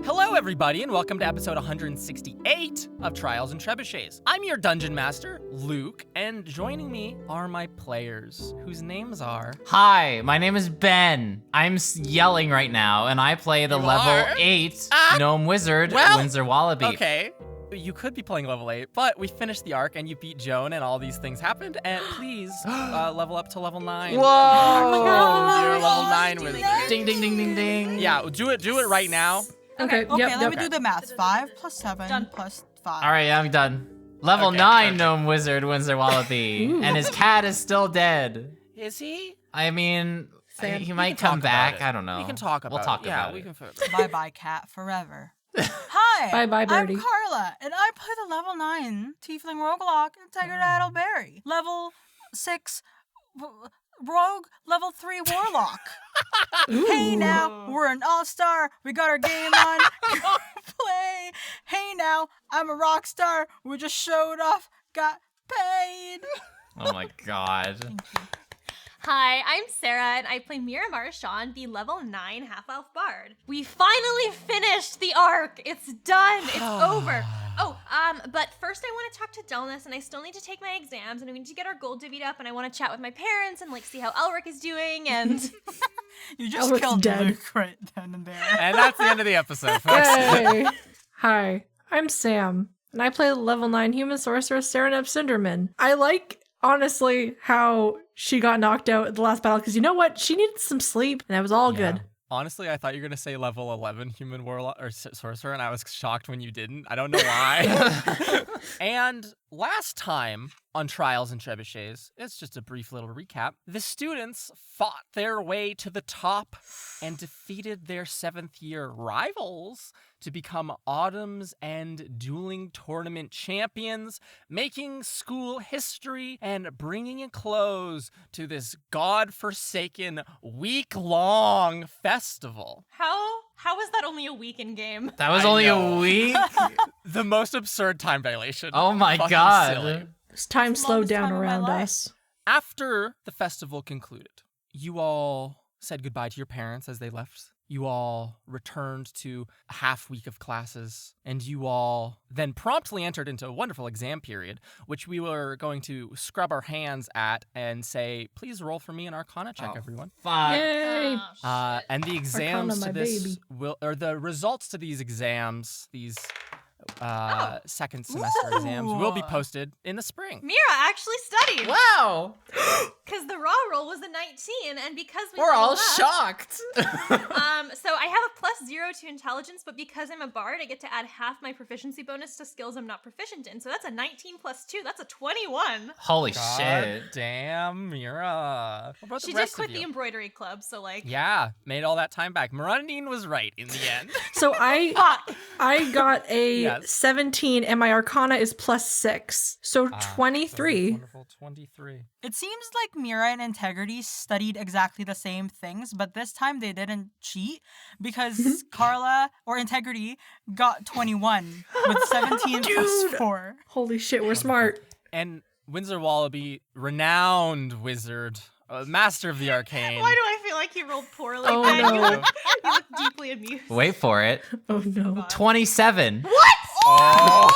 Hello, everybody, and welcome to episode 168 of Trials and Trebuchets. I'm your dungeon master, Luke, and joining me are my players, whose names are... Hi, my name is Ben. I'm yelling right now, and I play the level 8 gnome wizard, Windsor Wallaby. Okay, you could be playing level 8, but we finished the arc, and you beat Joan, and all these things happened, and please level up to level 9. Whoa! You're level 9 wizard. Ding, ding, ding, ding, ding. Yeah, do it right now. Okay, let me do the math. 5 plus 7 Done. plus 5. All right, I'm done. Level 9 gnome wizard, Windsor Wallaby. And his cat is still dead. Is he? I mean, Sad. he might come back. I don't know. We can talk about We'll talk it. Yeah, about we it. can. Bye-bye, cat, forever. Hi, Bye-bye, birdie. I'm Carla, and I play the level 9 Tiefling Roguelocke Integral Berry. Level 6 Rogue, level 3 Warlock. Hey now, we're an all-star. We got our game on. Play. Hey now, I'm a rock star. We just showed off. Got paid. Oh my god. Thank you. Hi, I'm Sarah, and I play Marchand, the level 9 half-elf bard. We finally finished the arc! It's done! It's over! But first I want to talk to Delness, and I still need to take my exams, and we need to get our gold divvied up, and I want to chat with my parents, and see how Elric is doing, and... You just Elric's killed dead. Luke right then and there. And that's the end of the episode, folks. Hey. Hi, I'm Sam, and I play the level 9 human sorceress Serenep Cinderman. I like, honestly, how she got knocked out at the last battle, because you know what? She needed some sleep, and that was all good. Honestly, I thought you were going to say level 11 human warlock or sorcerer, and I was shocked when you didn't. I don't know why. And last time on Trials and Trebuchets, it's just a brief little recap, the students fought their way to the top and defeated their 7th year rivals to become Autumn's End dueling tournament champions, making school history and bringing a close to this godforsaken week-long festival. How was that only a weekend game? That was I only know. a week? The most absurd time dilation. Oh my Fucking god. silly. This time slowed Longest down time of my around life. us. After the festival concluded, you all said goodbye to your parents as they left. You all returned to a half week of classes, and you all then promptly entered into a wonderful exam period, which we were going to scrub our hands at and say, please roll for me an Arcana check, everyone. Fuck. Yay! And the exams my to this baby. the results to these exams, these second semester exams, will be posted in the spring. Mira actually studied! Wow. Because the raw roll was a 19, and because We're all leveled up- shocked. So I have a +0 to intelligence, but because I'm a bard, I get to add half my proficiency bonus to skills I'm not proficient in. So that's a 19 + 2. That's a 21. Holy God shit. damn, Mira. What about She the did rest quit of the you? embroidery club, so Yeah, made all that time back. Mirandine was right in the end. So Fuck. I got a Yes. 17, and my Arcana is +6, so 23. Wonderful 23. It seems like Mira and Integrity studied exactly the same things, but this time they didn't cheat because Carla or Integrity got 21 with 17 plus Dude. 4. Holy shit, we're smart. And Windsor Wallaby, renowned wizard, master of the arcane. Why do I feel like you rolled poorly? Oh, Ben? no. You look deeply amused. Wait for it. Oh no. 27. Oh!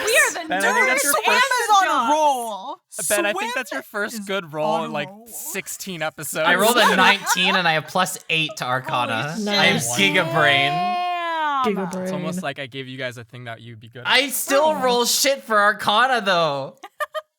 We are the Ben, I think that's nerds your and first- the Amazon jocks. roll. Ben, I Swim think that's your is first good roll on in like roll. 16 episodes. I rolled a 19 and I have +8 to Arcana. Holy I have shit. Giga Brain. Damn. Giga Brain. It's almost like I gave you guys a thing that you'd be good at. I still roll shit for Arcana though.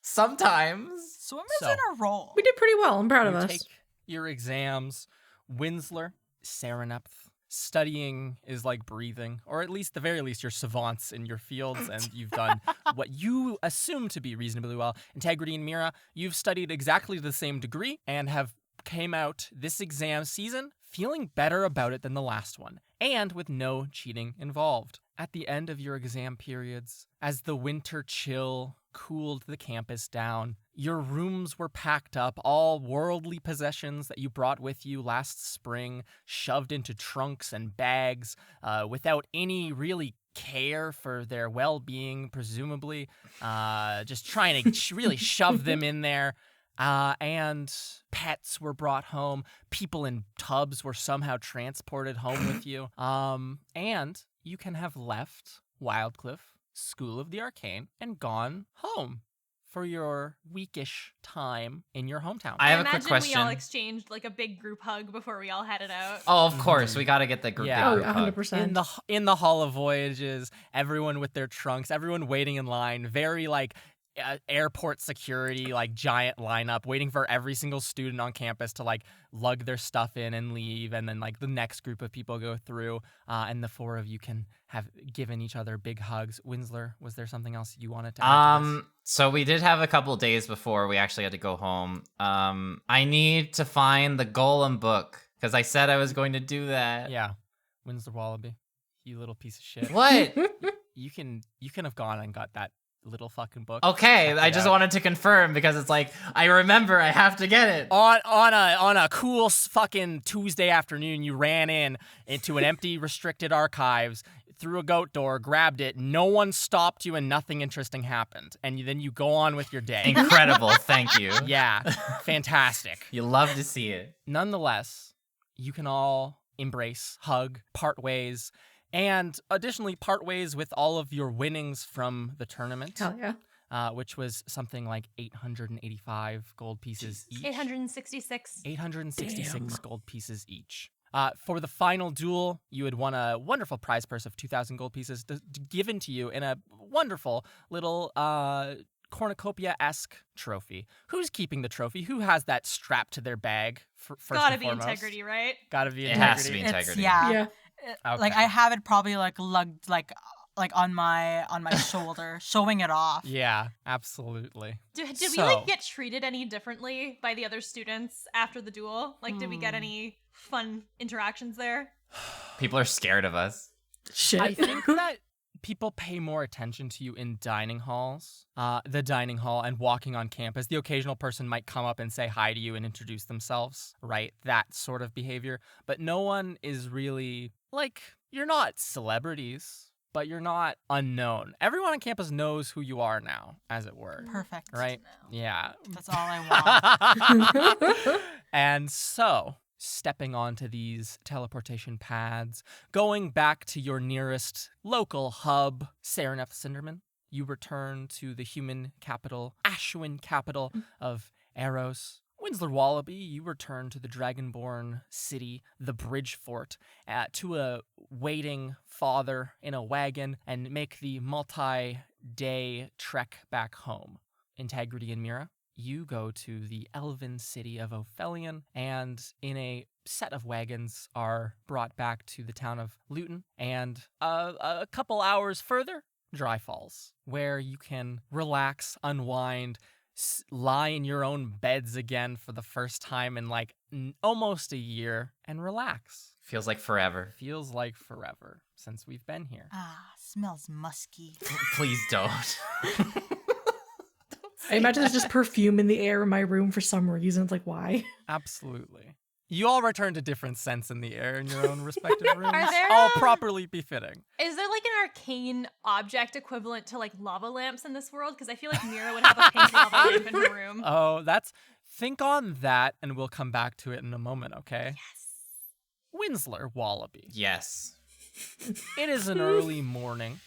Sometimes. Swim is So. in a roll. We did pretty well. I'm proud of You us. take your exams. Winsler, Serenep, studying is like breathing, or at least, the very least, you're savants in your fields, and you've done what you assume to be reasonably well. Integrity and Mira, you've studied exactly the same degree and have came out this exam season feeling better about it than the last one, and with no cheating involved. At the end of your exam periods, as the winter chill cooled the campus down, your rooms were packed up, all worldly possessions that you brought with you last spring, shoved into trunks and bags, without any really care for their well-being, presumably, just trying to really shove them in there. And pets were brought home. People in tubs were somehow transported home with you. And you can have left Wildcliff School of the Arcane and gone home for your weekish time in your hometown. I have a quick imagine question. we all exchanged like a big group hug before we all headed out. Oh, of course. We got to get the group. Yeah. Oh, group hug. 100%. In the Hall of Voyages, everyone with their trunks, everyone waiting in line, very like airport security, like giant lineup, waiting for every single student on campus to like lug their stuff in and leave, and then like the next group of people go through, and the four of you can have given each other big hugs. Winsler, was there something else you wanted to add to this? So we did have a couple days before we actually had to go home. I need to find the Golem book because I said I was going to do that. Yeah, Winsler Wallaby, you little piece of shit. What? You can have gone and got that little fucking book. Okay, Check I it just out. wanted to confirm because it's like I remember I have to get it. On a cool fucking Tuesday afternoon, you ran into an empty restricted archives, through a goat door, grabbed it. No one stopped you, and nothing interesting happened. And then you go on with your day. Incredible, thank you. Yeah, fantastic. You love to see it. Nonetheless, you can all embrace, hug, part ways, and additionally part ways with all of your winnings from the tournament. Hell yeah. Which was something like 885 gold pieces each. 866. 866 Damn. gold pieces each. For the final duel, you had won a wonderful prize purse of 2,000 gold pieces given to you in a wonderful little cornucopia-esque trophy. Who's keeping the trophy? Who has that strapped to their bag? First Gotta and be foremost? integrity, right? Gotta be It integrity. has to be It's, integrity. Yeah. Like Okay. I have it probably like lugged like on my shoulder, showing it off. Yeah, absolutely. Did we So- like get treated any differently by the other students after the duel? Like, did we get any fun interactions there? People are scared of us. Shit. I think that people pay more attention to you in dining halls, the dining hall, and walking on campus. The occasional person might come up and say hi to you and introduce themselves, right? That sort of behavior. But no one is really, like, you're not celebrities, but you're not unknown. Everyone on campus knows who you are now, as it were. Perfect. Right? Yeah. That's all I want. And so, stepping onto these teleportation pads, going back to your nearest local hub, Sereneth Cinderman, you return to the human capital, Ashwin capital of Eros. Winsler Wallaby, you return to the Dragonborn city, the Bridge Fort, to a waiting father in a wagon, and make the multi-day trek back home. Integrity and Mira, you go to the elven city of Ophelion, and in a set of wagons are brought back to the town of Luton, and a couple hours further, Dry Falls, where you can relax, unwind, lie in your own beds again for the first time in like almost a year and relax. Feels like forever. Feels like forever since we've been here. Smells musky. Please don't. I imagine there's just perfume in the air in my room for some reason. It's like, why? Absolutely. You all return to different scents in the air in your own respective rooms. Are there, all properly befitting. Is there like an arcane object equivalent to like lava lamps in this world? Because I feel like Mira would have a pink lava lamp in her room. Oh, think on that and we'll come back to it in a moment, okay? Yes. Winsler Wallaby. Yes. It is an early morning.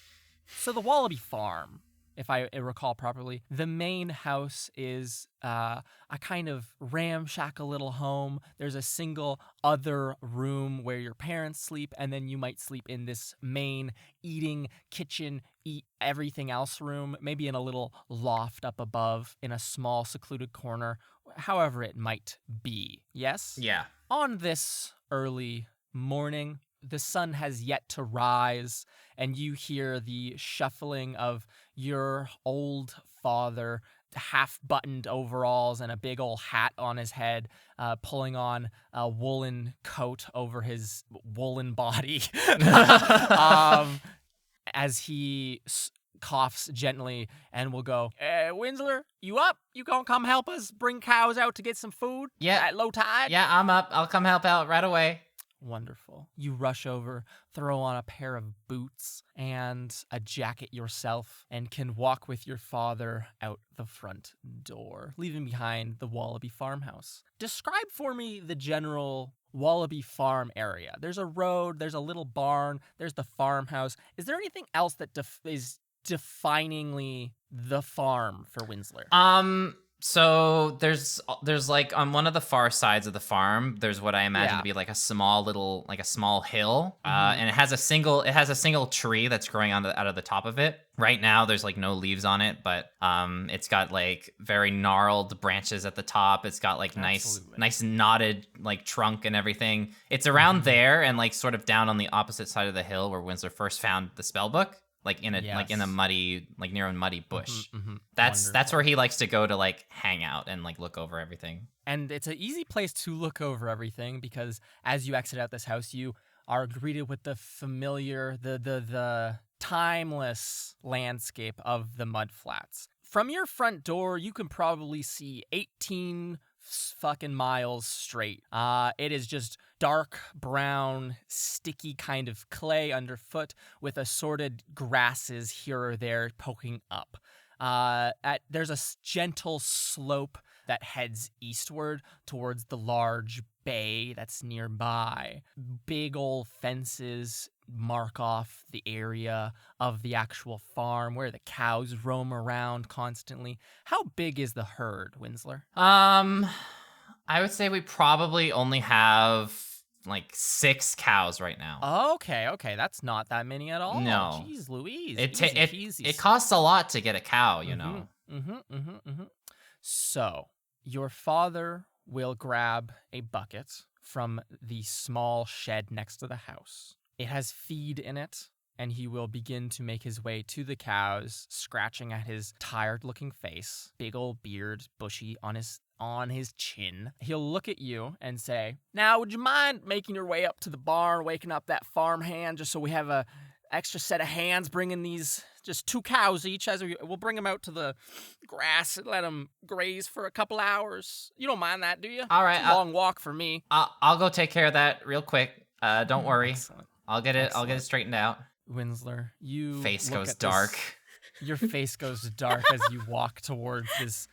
So the Wallaby farm, if I recall properly, the main house is a kind of ramshackle little home. There's a single other room where your parents sleep, and then you might sleep in this main eating, kitchen, eat everything else room, maybe in a little loft up above in a small secluded corner, however it might be. Yes? Yeah. On this early morning, the sun has yet to rise, and you hear the shuffling of your old father, half-buttoned overalls and a big old hat on his head, pulling on a woolen coat over his woolen body as he coughs gently and will go, Winsler, you up? You gonna come help us bring cows out to get some food Yeah. at low tide? Yeah, I'm up. I'll come help out right away. Wonderful. You rush over, throw on a pair of boots and a jacket yourself, and can walk with your father out the front door, leaving behind the Wallaby farmhouse. Describe for me the general Wallaby farm area. There's a road, there's a little barn, there's the farmhouse. Is there anything else that is definingly the farm for Winsler? So there's like on one of the far sides of the farm, there's what I imagine to be like a small hill, and it has a single tree that's growing out of the top of it. Right now, there's like no leaves on it, but it's got like very gnarled branches at the top. It's got like nice knotted like trunk and everything. It's around there and like sort of down on the opposite side of the hill where Winsler first found the spell book. Like in a muddy, like near a muddy bush. That's where he likes to go to like hang out and like look over everything. And it's an easy place to look over everything because as you exit out this house, you are greeted with the familiar, the timeless landscape of the mud flats. From your front door, you can probably see 18 fucking miles straight. It is just dark brown, sticky kind of clay underfoot with assorted grasses here or there poking up. There's a gentle slope that heads eastward towards the large bay that's nearby. Big old fences mark off the area of the actual farm where the cows roam around constantly. How big is the herd, Winsler? I would say we probably only have like 6 cows right now. Okay, that's not that many at all. No. Jeez Louise. It costs a lot to get a cow, you know. So, your father will grab a bucket from the small shed next to the house. It has feed in it, and he will begin to make his way to the cows, scratching at his tired-looking face, big old beard, bushy on his chin. He'll look at you and say, "Now, would you mind making your way up to the barn, waking up that farm hand, just so we have a extra set of hands bringing these, just 2 cows each, we'll bring them out to the grass and let them graze for a couple hours. You don't mind that, do you? All right. It's a long walk for me. I'll go take care of that real quick. Don't worry. Excellent. I'll get it straightened out." Winsler, you face look goes at dark. This, your face goes dark as you walk towards this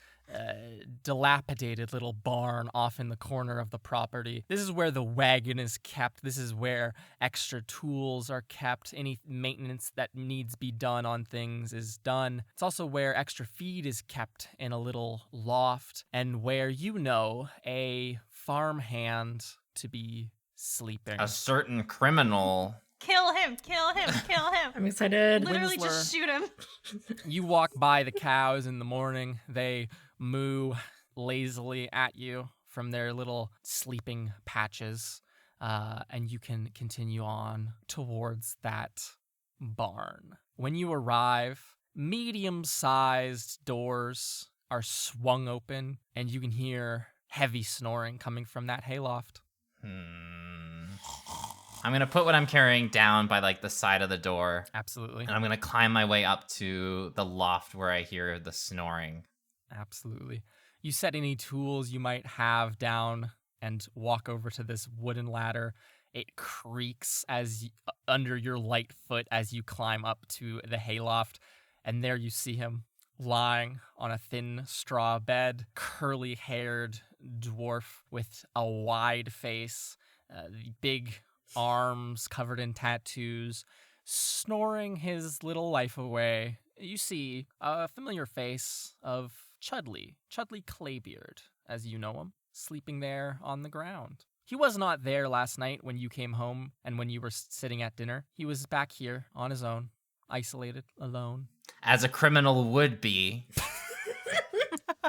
dilapidated little barn off in the corner of the property. This is where the wagon is kept. This is where extra tools are kept. Any maintenance that needs be done on things is done. It's also where extra feed is kept in a little loft, and where a farmhand to be sleeping. A certain criminal. Kill him, kill him, kill him. I'm excited. Literally Winsler. just shoot him. You walk by the cows in the morning. They moo lazily at you from their little sleeping patches, and you can continue on towards that barn. When you arrive, medium-sized doors are swung open, and you can hear heavy snoring coming from that hayloft. I'm going to put what I'm carrying down by like the side of the door. Absolutely. And I'm going to climb my way up to the loft where I hear the snoring. Absolutely. You set any tools you might have down and walk over to this wooden ladder. It creaks under your light foot as you climb up to the hayloft. And there you see him lying on a thin straw bed, curly-haired dwarf with a wide face, big arms covered in tattoos, snoring his little life away. You see a familiar face of Chudley Claybeard, as you know him, sleeping there on the ground. He was not there last night when you came home and when you were sitting at dinner. He was back here on his own, isolated, alone. As a criminal would be.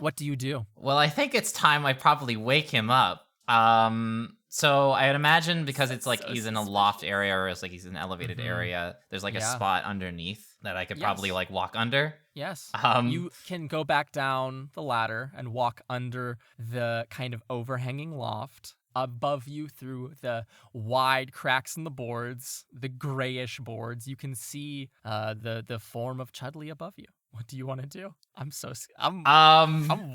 What do you do? Well, I think it's time I probably wake him up. So I'd imagine because it's like he's in a loft area or it's like he's in an elevated area, there's like a spot underneath that I could probably like walk under. Yes. You can go back down the ladder and walk under the kind of overhanging loft. Above you through the wide cracks in the boards, the grayish boards, you can see the form of Chudley above you. What do you want to do? I'm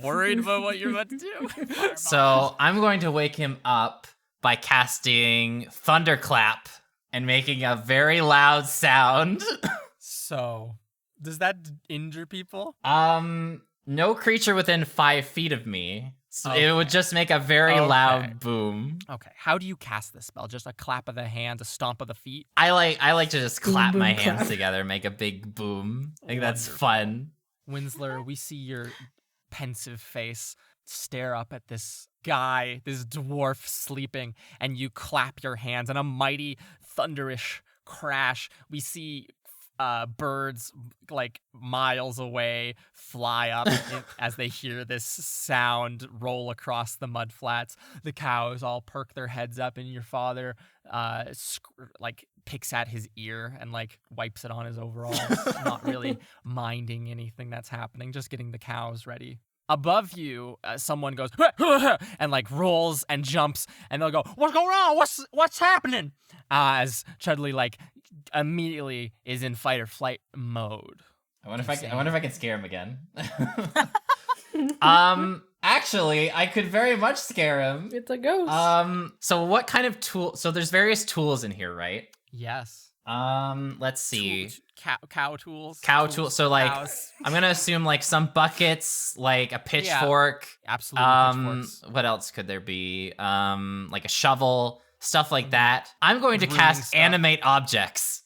worried about what you're about to do. So I'm going to wake him up by casting Thunderclap and making a very loud sound. So, does that injure people? No creature within 5 feet of me. So Okay. it would just make a very loud boom. Okay. How do you cast this spell? Just a clap of the hands, a stomp of the feet? I like to just Boom, clap boom, my clap. hands together, make a big boom. I think that's Wonderful. fun. Winsler, we see your pensive face stare up at this guy, this dwarf sleeping, and you clap your hands, and a mighty thunderish crash. We see birds like miles away fly up as they hear this sound roll across the mud flats. The cows all perk their heads up, and your father picks at his ear and like wipes it on his overalls, not really minding anything that's happening, just getting the cows ready. Above you, someone goes and like rolls and jumps, and they'll go, "What's going on? What's happening?" As Chudley like immediately is in fight or flight mode. I wonder if I can scare him again. Actually, I could very much scare him. It's a ghost. So what kind of tool? So there's various tools in here, right? Yes. Let's see. Cow tools. Cow tools. So like, cows. I'm gonna assume like some buckets, like a pitchfork. Absolutely. Pitchforks. What else could there be? Like a shovel, stuff like that. I'm going to Grooming cast stuff. Animate Objects.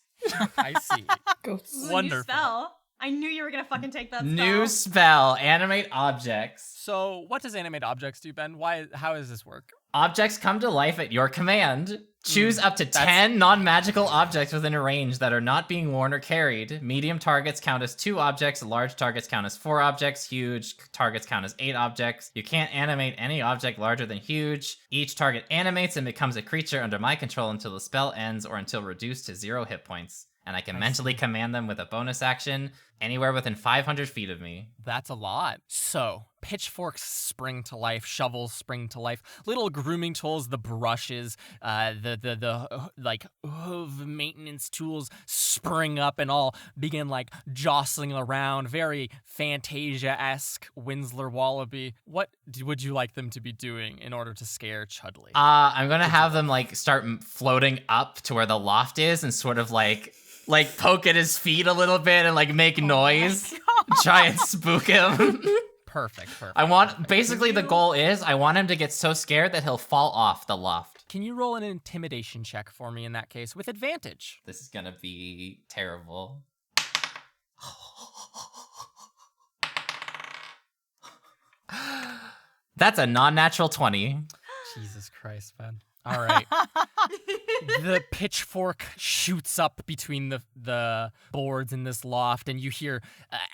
I see. Ghosts. Ooh, Wonderful. New spell. I knew you were gonna fucking take that spell. New spell, Animate Objects. So, what does Animate Objects do, Ben? How does this work? Objects come to life at your command. Choose up to that's- 10 non-magical objects within a range that are not being worn or carried. Medium targets count as 2 objects. Large targets count as 4 objects. Huge targets count as 8 objects. You can't animate any object larger than huge. Each target animates and becomes a creature under my control until the spell ends or until reduced to 0 hit points. And I can mentally command them with a bonus action anywhere within 500 feet of me. That's a lot. So, pitchforks spring to life, shovels spring to life, little grooming tools, the brushes, the like hoof maintenance tools spring up and all begin like jostling around. Very Fantasia-esque Winsler Wallaby. What would you like them to be doing in order to scare Chudley? I'm gonna have them like start floating up to where the loft is and sort of like poke at his feet a little bit and like make noise, try and spook him. Perfect. Basically the goal is I want him to get so scared that he'll fall off the loft. Can you roll an intimidation check for me in that case with advantage? This is gonna be terrible. That's a non-natural 20. Jesus Christ, Ben. All right. The pitchfork shoots up between the boards in this loft, and you hear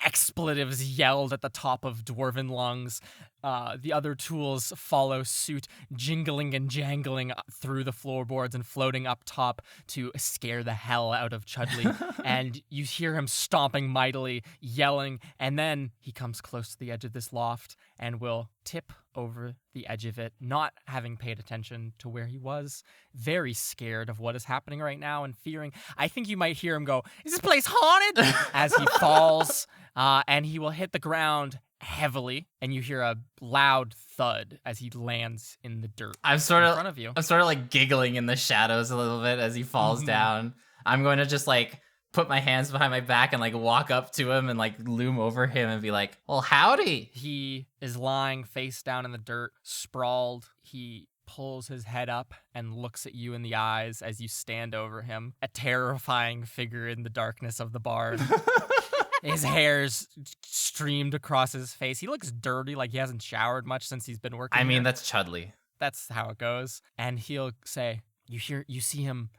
expletives yelled at the top of dwarven lungs. The other tools follow suit, jingling and jangling through the floorboards and floating up top to scare the hell out of Chudley. And you hear him stomping mightily, yelling, and then he comes close to the edge of this loft and will tip over the edge of it, not having paid attention to where he was, very scared of what is happening right now and fearing. I think you might hear him go, "Is this place haunted?" as he falls, and he will hit the ground heavily, and you hear a loud thud as he lands in the dirt I'm in sort front of you. of like giggling in the shadows a little bit as he falls down. I'm going to just like put my hands behind my back and like walk up to him and like loom over him and be like, "Well, howdy." He is lying face down in the dirt, sprawled. He pulls his head up and looks at you in the eyes as you stand over him, a terrifying figure in the darkness of the barn. His hair's streamed across his face. He looks dirty, like he hasn't showered much since he's been working I mean, here. that's Chudley. That's how it goes. And he'll say, you see him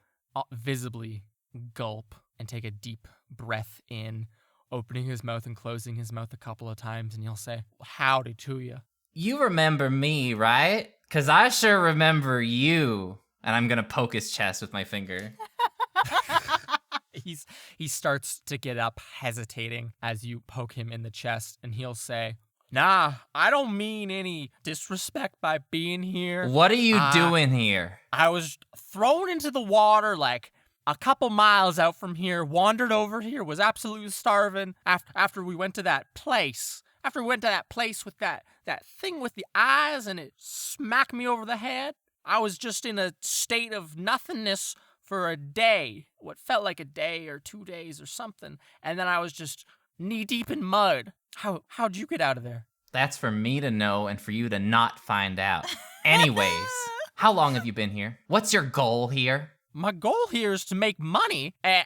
visibly gulp and take a deep breath in, opening his mouth and closing his mouth a couple of times, and he'll say, "Howdy to you." You remember me, right? 'Cause I sure remember you. And I'm gonna poke his chest with my finger. He starts to get up, hesitating as you poke him in the chest, and he'll say, "Nah, I don't mean any disrespect by being here. What are you doing here? I was thrown into the water like a couple miles out from here, wandered over here, was absolutely starving after we went to that place. After we went to that place with that thing with the eyes and it smacked me over the head. I was just in a state of nothingness for a day, what felt like a day or 2 days or something, and then I was just knee-deep in mud. How'd you get out of there? That's for me to know and for you to not find out. Anyways, how long have you been here? What's your goal here? My goal here is to make money. I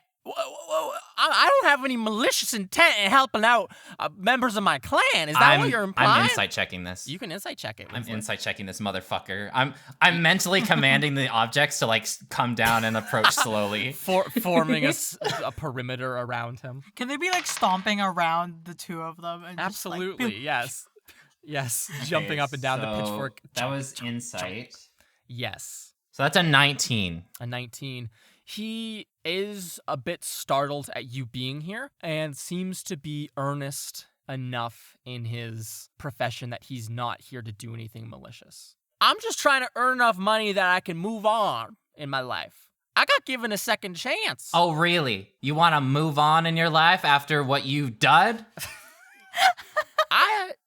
don't have any malicious intent in helping out members of my clan. Is that what you're implying? I'm insight checking this. You can insight check it. I'm insight checking this motherfucker. I'm mentally commanding the objects to like come down and approach slowly, forming a perimeter around him. Can they be like stomping around the two of them? And Absolutely, just, like, yes. Yes, jumping up and down the pitchfork. That was insight. Yes. So that's a 19. A 19. He is a bit startled at you being here and seems to be earnest enough in his profession that he's not here to do anything malicious. I'm just trying to earn enough money that I can move on in my life. I got given a second chance. Oh, really? You want to move on in your life after what you've done?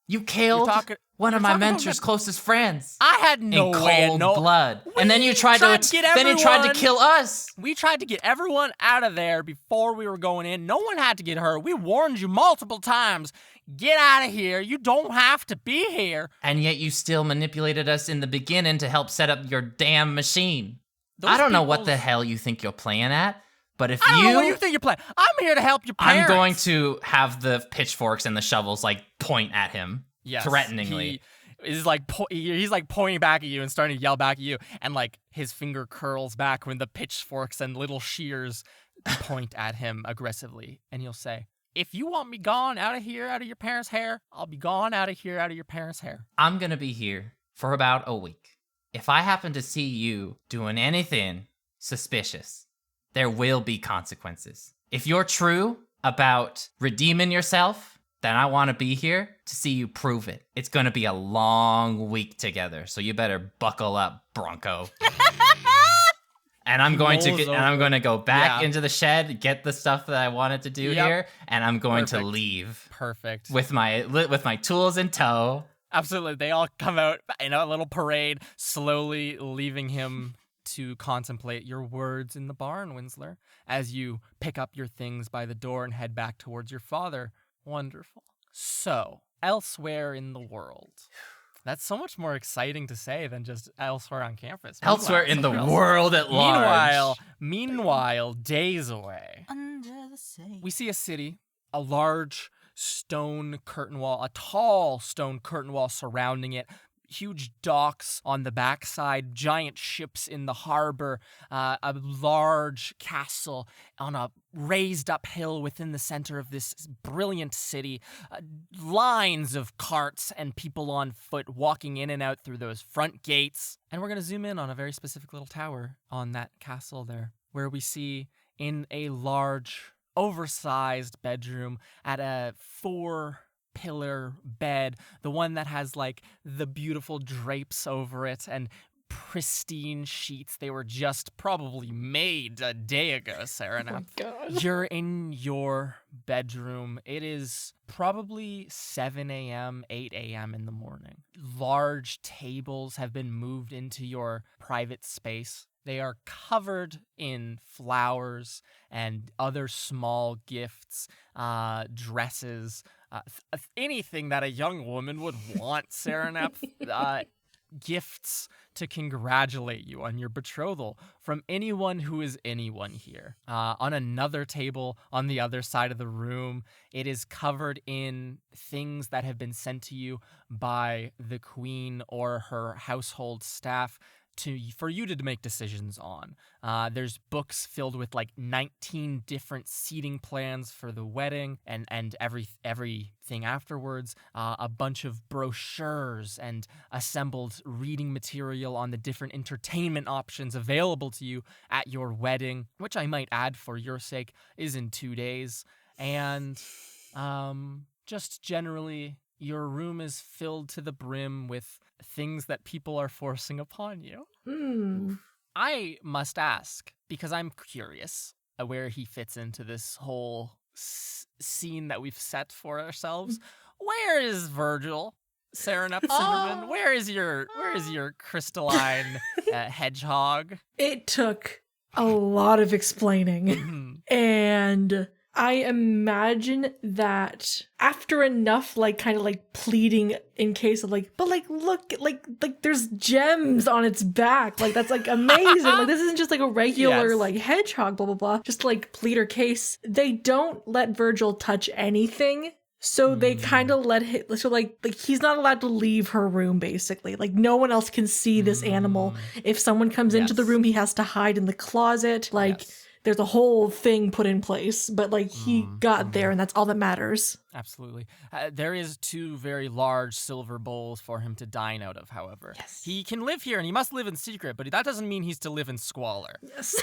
You killed one of my mentor's closest friends. I had no way in cold blood. And then you tried to kill us. We tried to get everyone out of there before we were going in. No one had to get hurt. We warned you multiple times. Get out of here. You don't have to be here. And yet you still manipulated us in the beginning to help set up your damn machine. I don't know what the hell you think you're playing at. But if I don't know what you think you're playing. I'm here to help your parents. I'm going to have the pitchforks and the shovels like point at him, threateningly. He's like pointing back at you and starting to yell back at you, and like his finger curls back when the pitchforks and little shears point at him aggressively, and he'll say, "If you want me gone out of here, out of your parents' hair, I'll be gone out of here, out of your parents' hair." I'm gonna be here for about a week. If I happen to see you doing anything suspicious, there will be consequences. If you're true about redeeming yourself, then I want to be here to see you prove it. It's going to be a long week together, so you better buckle up, Bronco. And I'm going to go back into the shed, get the stuff that I wanted to do here, and I'm going to leave. Perfect. With my tools in tow. Absolutely. They all come out in a little parade, slowly leaving him to contemplate your words in the barn, Winsler, as you pick up your things by the door and head back towards your father. Wonderful. So, elsewhere in the world. That's so much more exciting to say than just elsewhere on campus. Elsewhere in the world at large. Meanwhile, days away. Under the sea. We see a city, a large stone curtain wall, a tall stone curtain wall surrounding it, huge docks on the backside, giant ships in the harbor, a large castle on a raised up hill within the center of this brilliant city, lines of carts and people on foot walking in and out through those front gates. And we're going to zoom in on a very specific little tower on that castle there, where we see in a large, oversized bedroom at a 4-pillar bed, the one that has like the beautiful drapes over it and pristine sheets. They were just probably made a day ago, Sarah. Oh my God. You're in your bedroom. It is probably 7 a.m., 8 a.m. in the morning. Large tables have been moved into your private space. They are covered in flowers and other small gifts, dresses, anything that a young woman would want, Serenep. Gifts to congratulate you on your betrothal from anyone who is anyone here. On another table on the other side of the room, it is covered in things that have been sent to you by the queen or her household staff for you to make decisions on. There's books filled with like 19 different seating plans for the wedding and everything afterwards. A bunch of brochures and assembled reading material on the different entertainment options available to you at your wedding, which I might add for your sake is in 2 days. And just generally, your room is filled to the brim with things that people are forcing upon you. I must ask, because I'm curious where he fits into this whole scene that we've set for ourselves. Where is Virgil, Serenep Cinderman? Where is your crystalline hedgehog. It took a lot of explaining. Mhm. And I imagine that after enough, like, kind of like pleading in case of like, but like, look, like there's gems on its back. Like, that's like amazing. Like, this isn't just like a regular Yes. like hedgehog, blah, blah, blah. Just like plead her case. They don't let Virgil touch anything. So they kind of let him, so like he's not allowed to leave her room, basically. Like, no one else can see this animal. If someone comes into the Yes. room, he has to hide in the closet. Like, Yes. there's a whole thing put in place, but like he got there, and that's all that matters. Absolutely. There is 2 very large silver bowls for him to dine out of, however. Yes. He can live here and he must live in secret, but that doesn't mean he's to live in squalor. Yes.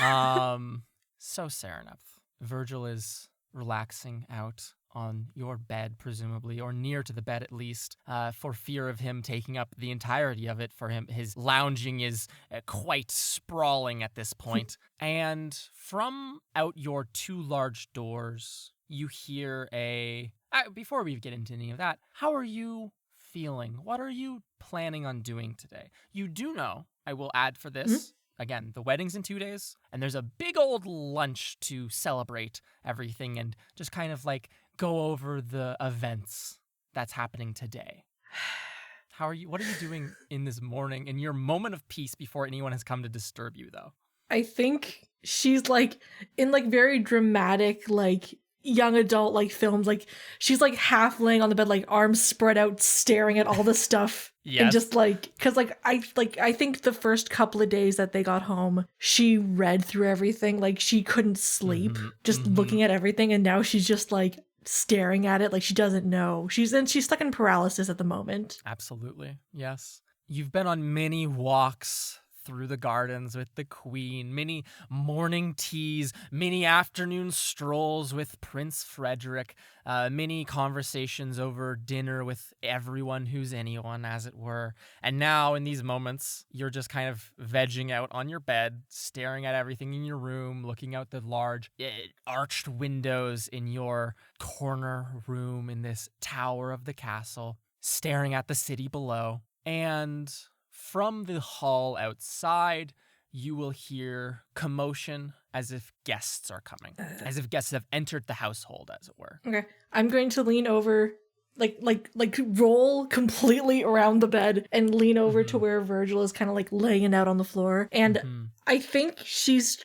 So Sereneth, Virgil is relaxing out on your bed, presumably, or near to the bed at least, for fear of him taking up the entirety of it. For him, his lounging is quite sprawling at this point. And from out your 2 large doors, you hear before we get into any of that, how are you feeling? What are you planning on doing today? You do know, I will add for this, again, the wedding's in 2 days, and there's a big old lunch to celebrate everything and just kind of like go over the events that's happening today. What are you doing in this morning, in your moment of peace before anyone has come to disturb you, though? I think she's like in like very dramatic, like young adult like films, like she's like half laying on the bed, like arms spread out, staring at all the stuff. Yes. And just like, because I think the first couple of days that they got home, she read through everything. Like, she couldn't sleep just looking at everything, and now she's just like staring at it like she doesn't know. She's stuck in paralysis at the moment. Absolutely, yes. You've been on many walks through the gardens with the queen, many morning teas, many afternoon strolls with Prince Frederick, many conversations over dinner with everyone who's anyone, as it were. And now, in these moments, you're just kind of vegging out on your bed, staring at everything in your room, looking out the large arched windows in your corner room in this tower of the castle, staring at the city below. And from the hall outside, you will hear commotion as if guests are coming, as if guests have entered the household, as it were. Okay, I'm going to lean over, like roll completely around the bed and lean over to where Virgil is kind of like laying out on the floor. And I think she's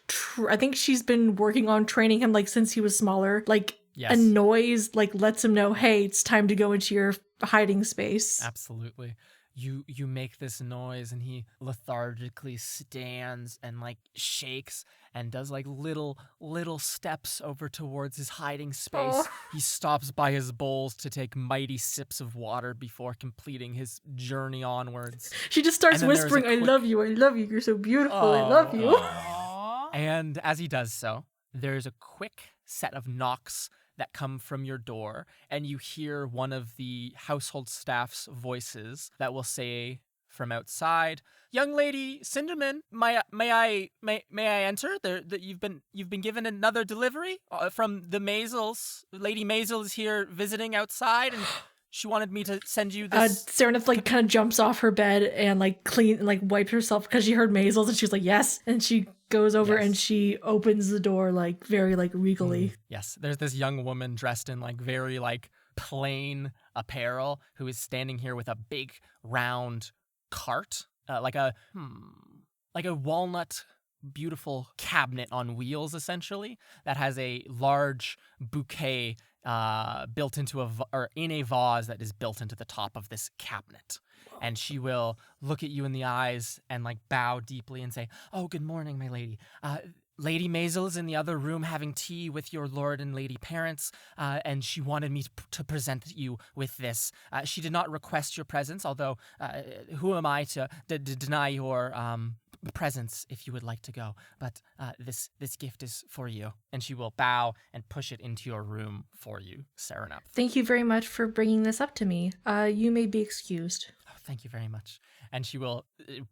been working on training him like since he was smaller. Like, Yes. a noise like lets him know, hey, it's time to go into your hiding space. Absolutely. You make this noise, and he lethargically stands and like shakes and does like little steps over towards his hiding space. Oh. He stops by his bowls to take mighty sips of water before completing his journey onwards. She just starts And then there's a whispering, I love you, you're so beautiful, I love you. Aww. And as he does so, there's a quick set of knocks that come from your door, and you hear one of the household staff's voices that will say from outside, "Young lady Cinderman, may I enter? You've been given another delivery from the Maisels. Lady Maisel is here visiting outside, and she wanted me to send you this." Serenith like kind of jumps off her bed and like clean and like wipes herself because she heard Maisels, and she's like, yes, and she goes over Yes. and she opens the door like very like regally. Yes, there's this young woman dressed in like very like plain apparel who is standing here with a big round cart, like a walnut beautiful cabinet on wheels, essentially, that has a large bouquet built into in a vase that is built into the top of this cabinet. And she will look at you in the eyes and like bow deeply and say, "Oh, good morning, my lady. Lady Maisel is in the other room having tea with your lord and lady parents, and she wanted me to present you with this. She did not request your presence, although who am I to deny your presence if you would like to go? But this gift is for you." And she will bow and push it into your room for you, Sereneth. Thank you very much for bringing this up to me. You may be excused. Oh, thank you very much. And she will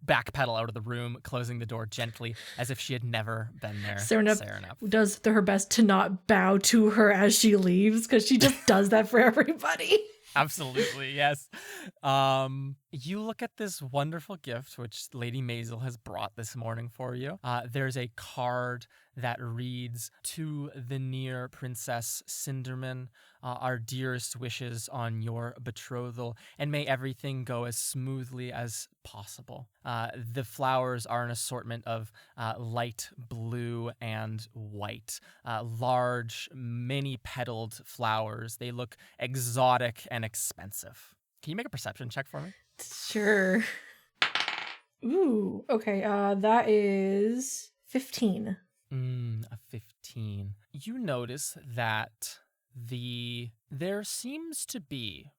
backpedal out of the room, closing the door gently, as if she had never been there. Sereneth does her best to not bow to her as she leaves, because she just does that for everybody. Absolutely, yes. You look at this wonderful gift which Lady Maisel has brought this morning for you. There's a card that reads, "To the near Princess Cinderman, our dearest wishes on your betrothal, and may everything go as smoothly as possible." The flowers are an assortment of light blue and white, large, many-petaled flowers. They look exotic and expensive. Can you make a perception check for me? Sure. Ooh, okay. That is 15. A 15. You notice that there seems to be,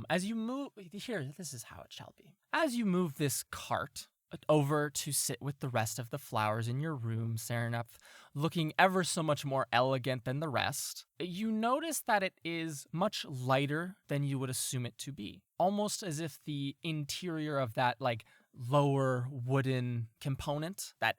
as you move, here, this is how it shall be. As you move this cart over to sit with the rest of the flowers in your room, Sereneph, looking ever so much more elegant than the rest, you notice that it is much lighter than you would assume it to be. Almost as if the interior of that, like, lower wooden component, that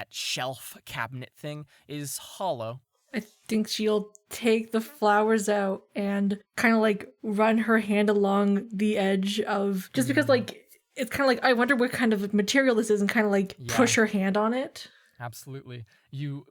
shelf cabinet thing, is hollow. I think she'll take the flowers out and kind of like run her hand along the edge of, just because like it's kind of like, I wonder what kind of material this is, and kind of like push her hand on it. Absolutely. You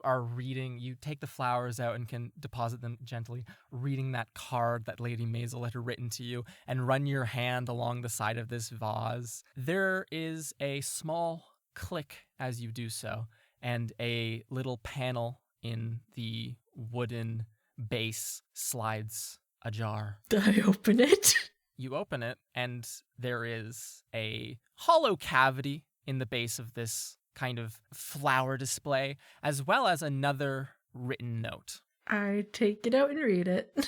take the flowers out and can deposit them gently, reading that card that Lady Maisel had written to you, and run your hand along the side of this vase. There is a small click as you do so, and a little panel in the wooden base slides ajar. Do I open it? You open it, and there is a hollow cavity in the base of this kind of flower display, as well as another written note. I take it out and read it.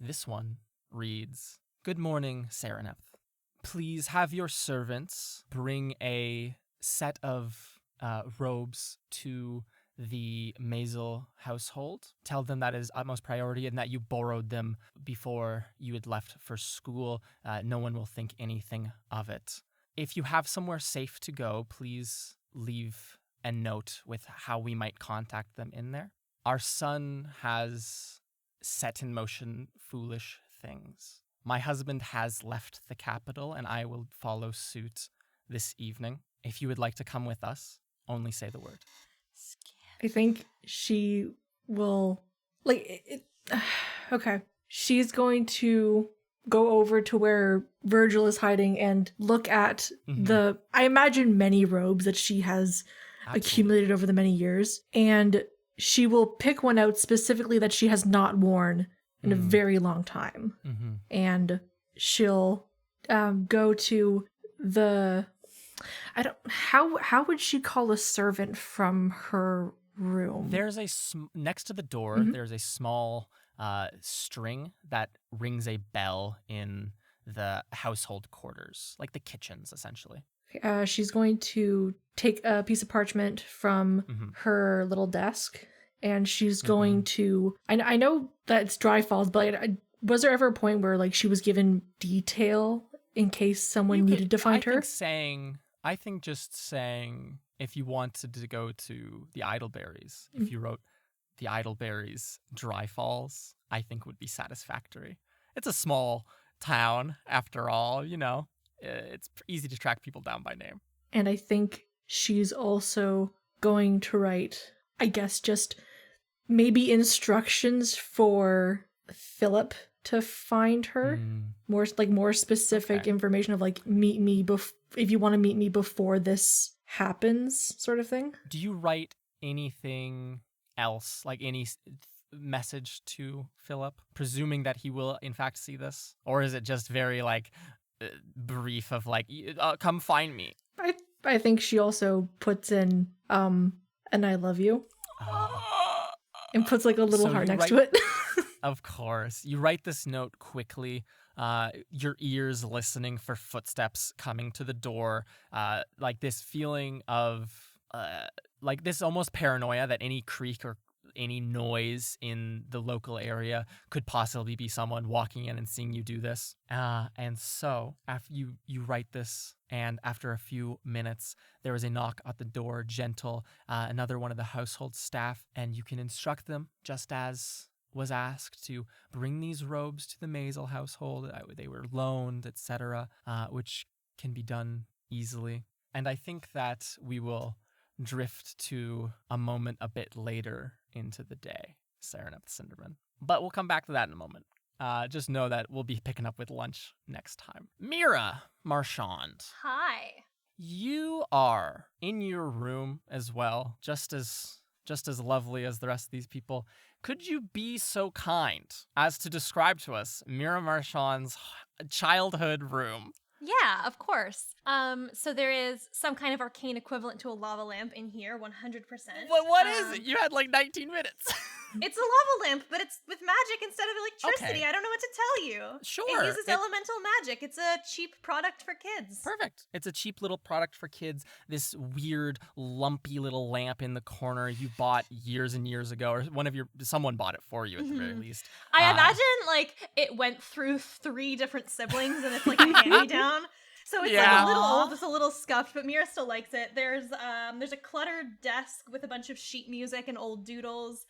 This one reads, "Good morning, Sereneph. Please have your servants bring a set of robes to the Maisel household. Tell them that is utmost priority and that you borrowed them before you had left for school. No one will think anything of it. If you have somewhere safe to go, please leave a note with how we might contact them in there. Our son has set in motion foolish things. My husband has left the capital, and I will follow suit this evening. If you would like to come with us, only say the word." I think she will, okay. She's going to go over to where Virgil is hiding and look at I imagine, many robes that she has accumulated over the many years. And she will pick one out specifically that she has not worn in a very long time. And she'll go to the, how would she call a servant from her room? There's next to the door, there's a small string that rings a bell in the household quarters, like the kitchens, essentially. She's going to take a piece of parchment from her little desk, and she's going to, I know that it's dry falls, but was there ever a point where like she was given detail in case someone needed to find her? I think just saying, if you wanted to go to the Idleberries, if you wrote the Idleberries Dry Falls, I think would be satisfactory. It's a small town, after all, it's easy to track people down by name. And I think she's also going to write, I guess, just maybe instructions for Philip to find her. More specific information of like, meet me if you want to meet me before this happens, sort of thing. Do you write anything else, like any message to Philip, presuming that he will in fact see this? Or is it just very like brief of like, come find me? I think she also puts in and I love you, and puts like a little heart next to it. Of course. You write this note quickly, your ears listening for footsteps coming to the door, like this feeling of like this almost paranoia that any creak or any noise in the local area could possibly be someone walking in and seeing you do this. And so after you write this, and after a few minutes, there is a knock at the door, gentle, another one of the household staff, and you can instruct them just as was asked to bring these robes to the Maisel household. They were loaned, etc., which can be done easily. And I think that we will drift to a moment a bit later into the day, Serenep the Cinderman. But we'll come back to that in a moment. Just know that we'll be picking up with lunch next time. Mira Marchand, Hi. you are in your room as well, just as lovely as the rest of these people. Could you be so kind as to describe to us Mira Marchand's childhood room? Yeah, of course. So there is some kind of arcane equivalent to a lava lamp in here, 100%. Well, what is it? You had like 19 minutes. It's a lava lamp, but it's with magic instead of electricity. Okay. I don't know what to tell you. Sure. It uses elemental magic. It's a cheap product for kids. Perfect. It's a cheap little product for kids. This weird, lumpy little lamp in the corner you bought years and years ago, or someone bought it for you at the very least. I imagine it went through 3 different siblings, and it's like a hand-me-down. So it's like a little old, it's a little scuffed, but Mira still likes it. There's a cluttered desk with a bunch of sheet music and old doodles.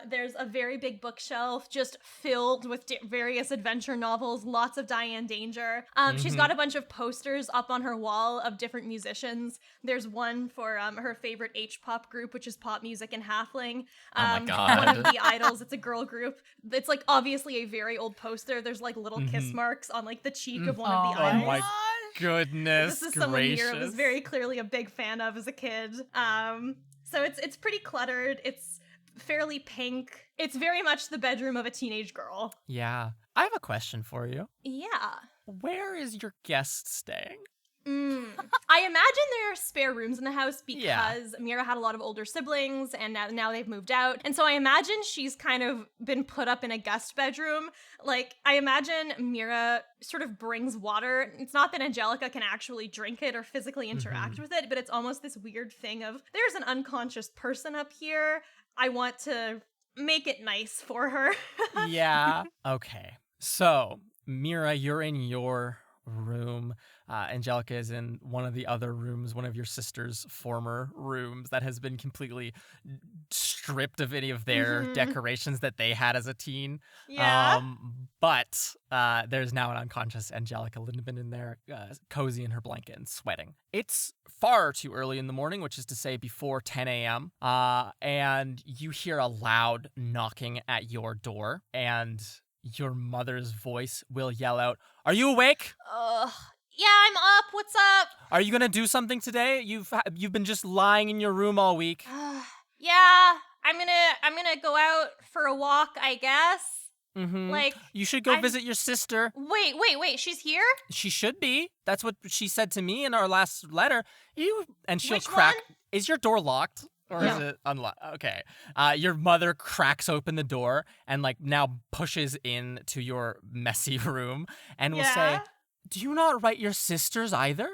There's a very big bookshelf just filled with various adventure novels, lots of Diane Danger. She's got a bunch of posters up on her wall of different musicians. There's one for her favorite H-pop group, which is Pop Music and Halfling. Oh my God. One of the idols, it's a girl group. It's like obviously a very old poster. There's like little kiss marks on like the cheek of one of the Oh idols. my goodness This is gracious. someone Mira was very clearly a big fan of as a kid. So it's pretty cluttered. It's fairly pink. It's very much the bedroom of a teenage girl. Yeah. I have a question for you. Yeah. Where is your guest staying? I imagine there are spare rooms in the house because Yeah. Mira had a lot of older siblings and now they've moved out. And so I imagine she's kind of been put up in a guest bedroom. Like, I imagine Mira sort of brings water. It's not that Angelica can actually drink it or physically interact with it, but it's almost this weird thing of there's an unconscious person up here. I want to make it nice for her. Yeah. Okay. So, Mira, you're in your room. Angelica is in one of the other rooms, one of your sister's former rooms that has been completely stripped of any of their decorations that they had as a teen. Yeah. But there's now an unconscious Angelica Lindemann in there, cozy in her blanket and sweating. It's far too early in the morning, which is to say before 10 a.m. And you hear a loud knocking at your door, and your mother's voice will yell out, "Are you awake? Yeah, I'm up. What's up? Are you gonna do something today? You've been just lying in your room all week." Yeah, I'm gonna go out for a walk, I guess. Like, You should go visit your sister. Wait, she's here? She should be. That's what she said to me in our last letter. She'll Which crack. one? Is your door locked? Or is it unlocked? Okay. Your mother cracks open the door and now pushes into your messy room and will say, "Do you not write your sisters either?"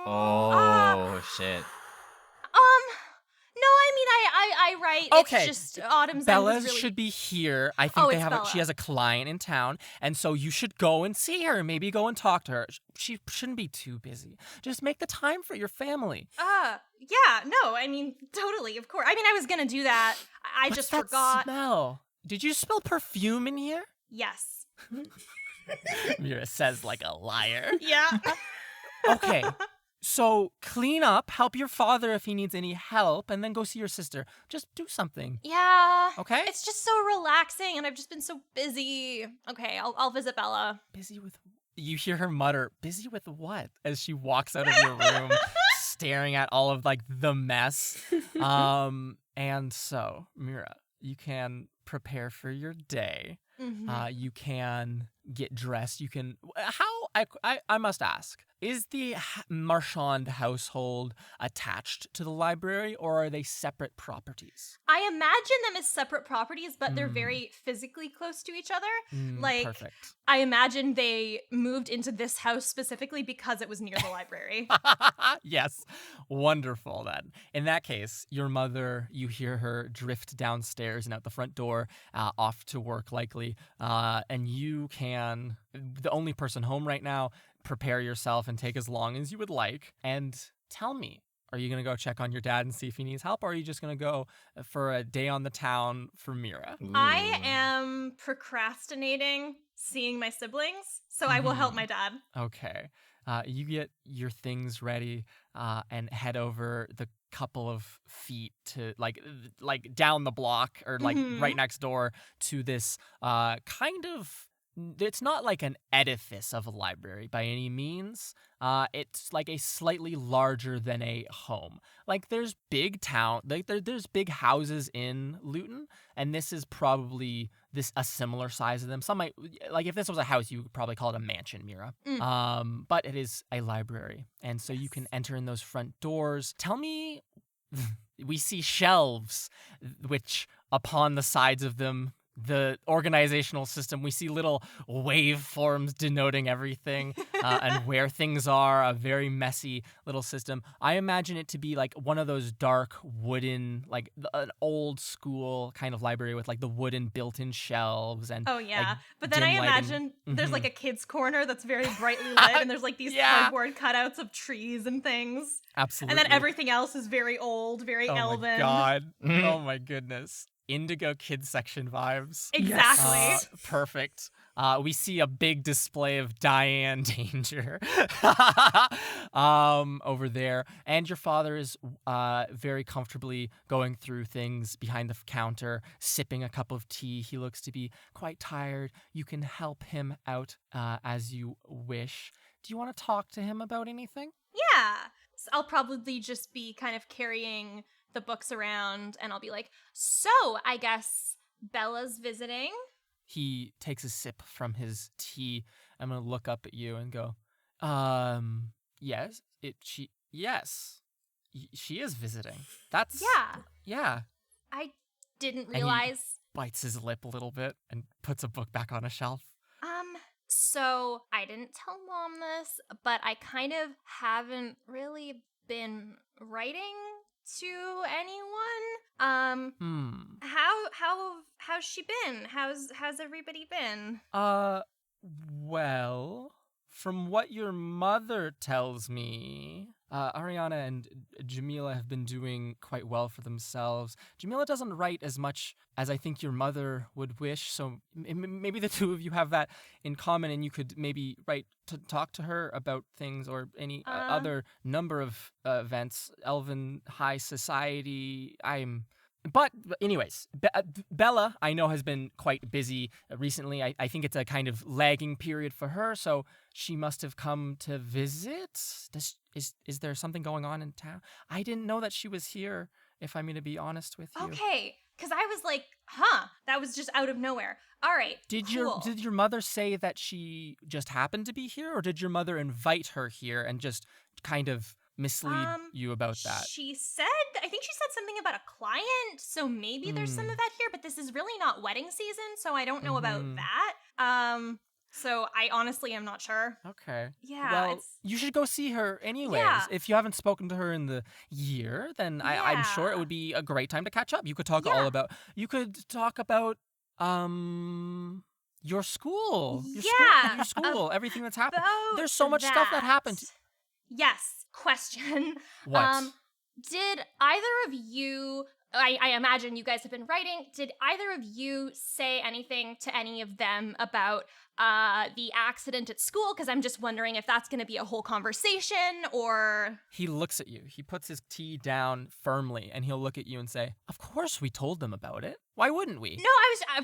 Oh, shit. No, I mean, I write. Okay. It's just Autumn's Bella End was really... should be here. I think it's Bella. she has a client in town, and so you should go and see her. Maybe go and talk to her. She shouldn't be too busy. Just make the time for your family. Yeah, no, I mean, totally, of course. I mean, I was gonna do that. I What's just that forgot. smell? Did you smell perfume in here? Yes. Mira says like a liar. Yeah. Okay. So clean up, help your father if he needs any help, and then go see your sister. Just do something. Yeah. Okay? It's just so relaxing, and I've just been so busy. Okay, I'll visit Bella. Busy with... You hear her mutter, "Busy with what?" as she walks out of your room, staring at all of the mess. And so, Mira, you can prepare for your day. You can get dressed. You can... I must ask, is the Marchand household attached to the library, or are they separate properties? I imagine them as separate properties, but they're very physically close to each other. Perfect. I imagine they moved into this house specifically because it was near the library. Yes. Wonderful, then. In that case, your mother, you hear her drift downstairs and out the front door, off to work likely, and you can, the only person home right now, prepare yourself and take as long as you would like. And tell me, Are you going to go check on your dad and see if he needs help, or are you just going to go for a day on the town for Mira? I am procrastinating seeing my siblings, so I will help my dad. Okay. You get your things ready and head over the couple of feet to like down the block or like right next door to this kind of, it's not like an edifice of a library by any means. It's like a slightly larger than a home. Like there's big there's big houses in Luton, and this is probably a similar size of them. Some might, like if this was a house, you would probably call it a mansion, Mira. But it is a library, and so you can enter in those front doors. Tell me, we see shelves, which upon the sides of them, the organizational system, we see little waveforms denoting everything and where things are, a very messy little system. I imagine it to be like one of those dark wooden, like an old school kind of library with like the wooden built-in shelves and Oh yeah, like, but then I dim lighting. imagine there's like a kid's corner that's very brightly lit, and there's like these cardboard cutouts of trees and things. Absolutely. And then everything else is very old, very elven. Oh my god. Oh my goodness. Indigo kids section vibes. Exactly. Perfect. We see a big display of Diane Danger over there. And your father is very comfortably going through things behind the counter, sipping a cup of tea. He looks to be quite tired. You can help him out as you wish. Do you want to talk to him about anything? Yeah. So I'll probably just be kind of carrying the books around, and I'll be like, so I guess Bella's visiting? He takes a sip from his tea. I'm going to look up at you and go, yes, she is visiting. That's, yeah. I didn't realize. Bites his lip a little bit and puts a book back on a shelf. So I didn't tell Mom this, but I kind of haven't really been writing to anyone. How's she been? How's everybody been? Well, from what your mother tells me, Ariana and Jamila have been doing quite well for themselves. Jamila doesn't write as much as I think your mother would wish, so maybe the two of you have that in common, and you could maybe talk to her about things or any other number of events. Elven high society, But anyways, Bella, I know, has been quite busy recently. I think it's a kind of lagging period for her, so she must have come to visit. Is there something going on in town? I didn't know that she was here, if I'm going to be honest with you. Okay, because I was like, that was just out of nowhere. All right, Did cool. your mother say that she just happened to be here, or did your mother invite her here and just kind of mislead you about that? I think she said something about a client, so maybe there's some of that here, but this is really not wedding season, so I don't know about that. So I honestly am not sure. Okay. Yeah. Well, you should go see her anyways. Yeah. If you haven't spoken to her in the year, then I'm sure it would be a great time to catch up. You could talk you could talk about your school. Your school, everything that's happened. There's so much stuff that happened. Yes. Question. What? Did either of you, I imagine you guys have been writing, did either of you say anything to any of them about the accident at school? Because I'm just wondering if that's going to be a whole conversation or... He looks at you. He puts his tea down firmly, and he'll look at you and say, "Of course we told them about it. Why wouldn't we?" No,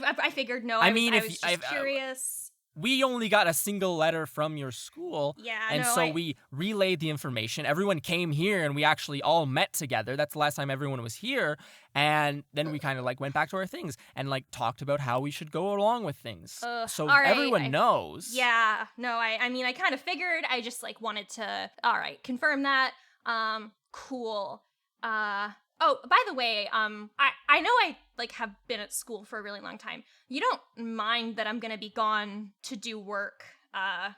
I figured no. I was just curious. We only got a single letter from your school. Yeah, and so we relayed the information. Everyone came here and we actually all met together. That's the last time everyone was here. And then we kind of went back to our things and talked about how we should go along with things. So everyone knows. Yeah, no, I mean, I kind of figured. I just wanted to, confirm that. Cool. Oh, by the way, I know I have been at school for a really long time. You don't mind that I'm gonna be gone to do work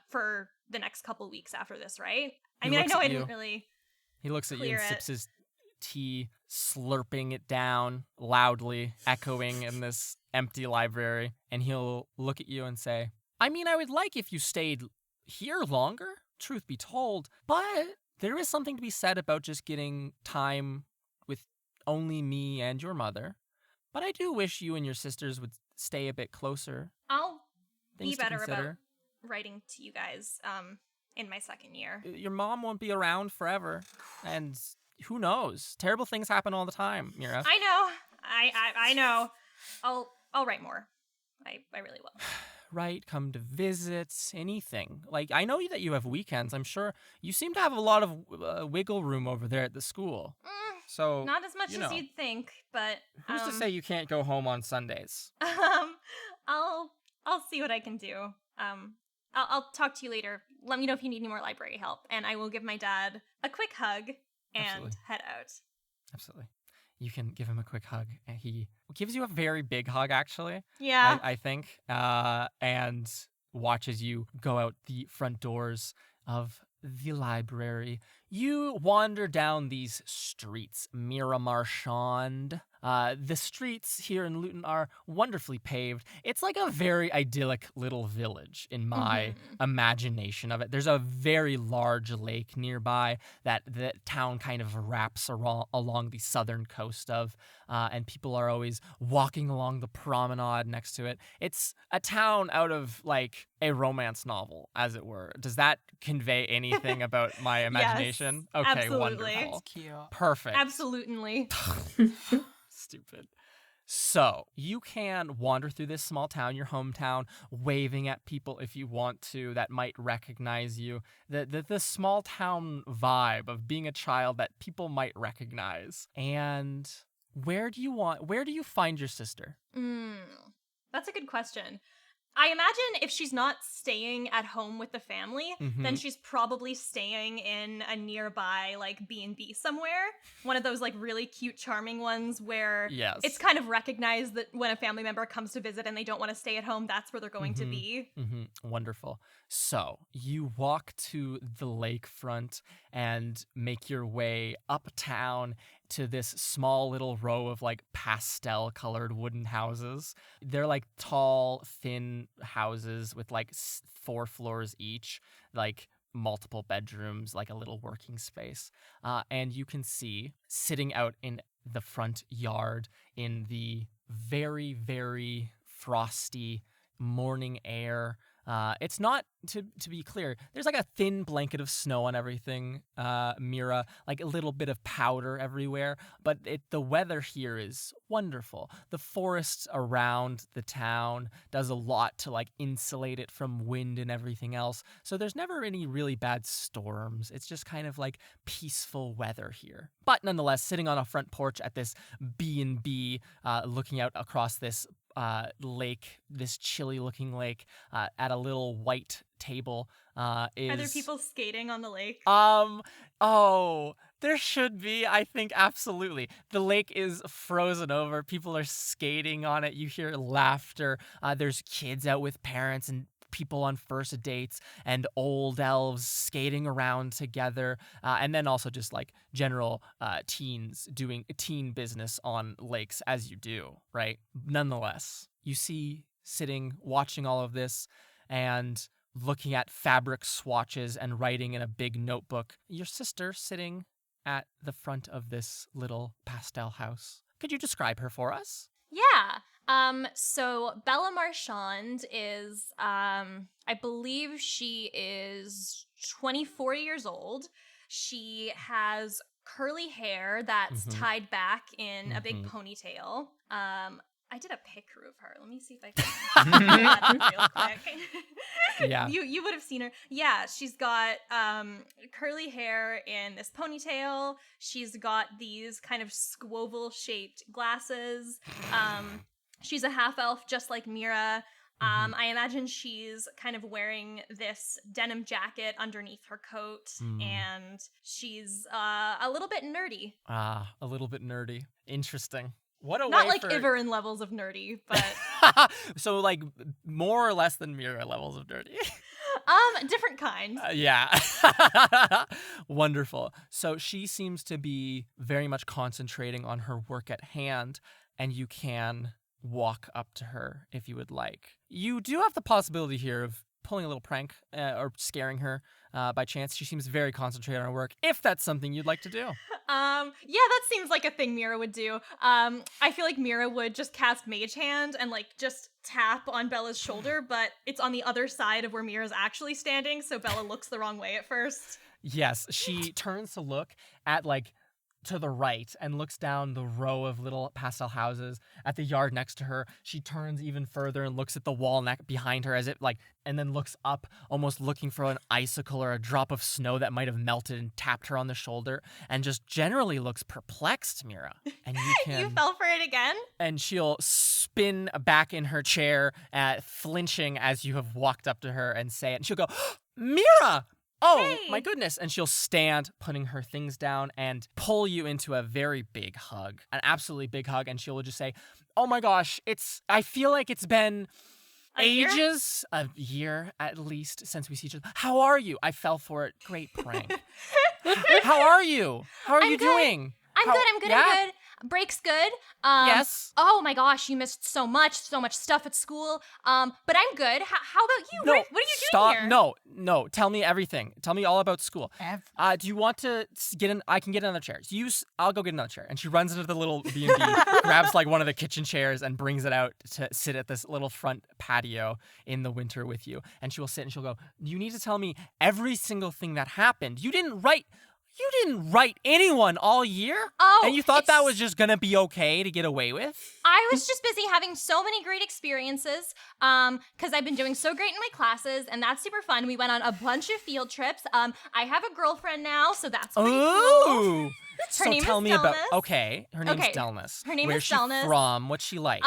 for the next couple weeks after this, right? I mean, I know I didn't really. He looks at you and sips his tea, slurping it down loudly, echoing in this empty library, and he'll look at you and say, "I mean, I would like if you stayed here longer, truth be told, but there is something to be said about just getting time with only me and your mother. But I do wish you and your sisters would stay a bit closer. I'll Things be to better about consider. writing to you guys in my second year. Your mom won't be around forever, and who knows? Terrible things happen all the time, Mira. I know. I know. I'll write more. I really will. Right, come to visit, anything. Like, I know that you have weekends. I'm sure you seem to have a lot of wiggle room over there at the school. So Not as much you as know, you'd think, but who's to say you can't go home on Sundays? I'll see what I can do. I'll talk to you later. Let me know if you need any more library help, and I will give my dad a quick hug and Absolutely. head out. Absolutely. You can give him a quick hug. And he gives you a very big hug, actually. Yeah. I think, and watches you go out the front doors of the library. You wander down these streets, Mira Marchand. The streets here in Luton are wonderfully paved. It's like a very idyllic little village in my imagination of it. There's a very large lake nearby that the town kind of wraps along the southern coast of, and people are always walking along the promenade next to it. It's a town out of like a romance novel, as it were. Does that convey anything about my imagination? Okay, absolutely. wonderful. Cute. Perfect. Absolutely. Stupid. So, you can wander through this small town, your hometown, waving at people if you want to that might recognize you. The small town vibe of being a child that people might recognize. And where do you find your sister? That's a good question. I imagine if she's not staying at home with the family, then she's probably staying in a nearby like B&B somewhere. One of those like really cute, charming ones where it's kind of recognized that when a family member comes to visit and they don't want to stay at home, that's where they're going to be. Wonderful. So you walk to the lakefront and make your way uptown to this small little row of like pastel colored wooden houses. They're like tall, thin houses with like 4 floors each, like multiple bedrooms, like a little working space. And you can see sitting out in the front yard in the very, very frosty morning air. It's not, to be clear, there's like a thin blanket of snow on everything, Mira, like a little bit of powder everywhere, but the weather here is wonderful. The forest around the town does a lot to like insulate it from wind and everything else, so there's never any really bad storms. It's just kind of like peaceful weather here. But nonetheless, sitting on a front porch at this B&B, looking out across this lake, this chilly looking lake, at a little white table is... Are there people skating on the lake? Oh, there should be, I think, absolutely. The lake is frozen over. People are skating on it. You hear laughter. There's kids out with parents and people on first dates and old elves skating around together, and then also just like general teens doing teen business on lakes, as you do, right? Nonetheless, you see sitting, watching all of this, and looking at fabric swatches and writing in a big notebook, your sister sitting at the front of this little pastel house. Could you describe her for us? Yeah. So Bella Marchand is, I believe she is 24 years old. She has curly hair that's tied back in a big ponytail. I did a picture of her. Let me see if I can pull that up real quick. Yeah. You would have seen her. Yeah, she's got curly hair in this ponytail. She's got these kind of squoval-shaped glasses. She's a half-elf just like Mira. I imagine she's kind of wearing this denim jacket underneath her coat, and she's a little bit nerdy. A little bit nerdy. Interesting. What a Not way like for... Ivern levels of nerdy, but... So, like, more or less than Mira levels of nerdy. Different kind. Yeah. Wonderful. So she seems to be very much concentrating on her work at hand, and you can walk up to her if you would like. You do have the possibility here of pulling a little prank or scaring her by chance. She seems very concentrated on her work, if that's something you'd like to do. Yeah, that seems like a thing Mira would do. I feel like Mira would just cast Mage Hand and like just tap on Bella's shoulder, but it's on the other side of where Mira's actually standing, so Bella looks the wrong way at first. Yes, she turns to look at like to the right and looks down the row of little pastel houses at the yard next to her. She turns even further and looks at the wall behind her as it like, and then looks up, almost looking for an icicle or a drop of snow that might have melted and tapped her on the shoulder, and just generally looks perplexed, Mira. And you can... You fell for it again? And she'll spin back in her chair, flinching as you have walked up to her and say it. And she'll go, Mira! Oh, Hey. my goodness. And she'll stand, putting her things down, and pull you into a very big hug, an absolutely big hug. And she'll just say, oh my gosh, I feel like it's been A year? ages, a year at least, since we see each other. How are you? I fell for it. Great prank. How are you? How are I'm you good. doing? I'm good. Yeah? Break's good. Yes. Oh my gosh, you missed so much stuff at school. But I'm good. How about you? No, What are you stop. doing here? No. Tell me everything. Tell me all about school. Ev- Do you want to get in? I can get another chair. I'll go get another chair. And she runs into the little B&B, grabs like one of the kitchen chairs and brings it out to sit at this little front patio in the winter with you. And she will sit and she'll go, you need to tell me every single thing that happened. You didn't write anyone all year? Oh, and you thought that it's- was just gonna be okay to get away with? I was just busy having so many great experiences, because I've been doing so great in my classes, and that's super fun. We went on a bunch of field trips. I have a girlfriend now, so that's pretty cool. Ooh. Her name tell is me about. Delmas. Okay, her name's Okay, Delmas. her name Where's is she Delmas. from? What's she like?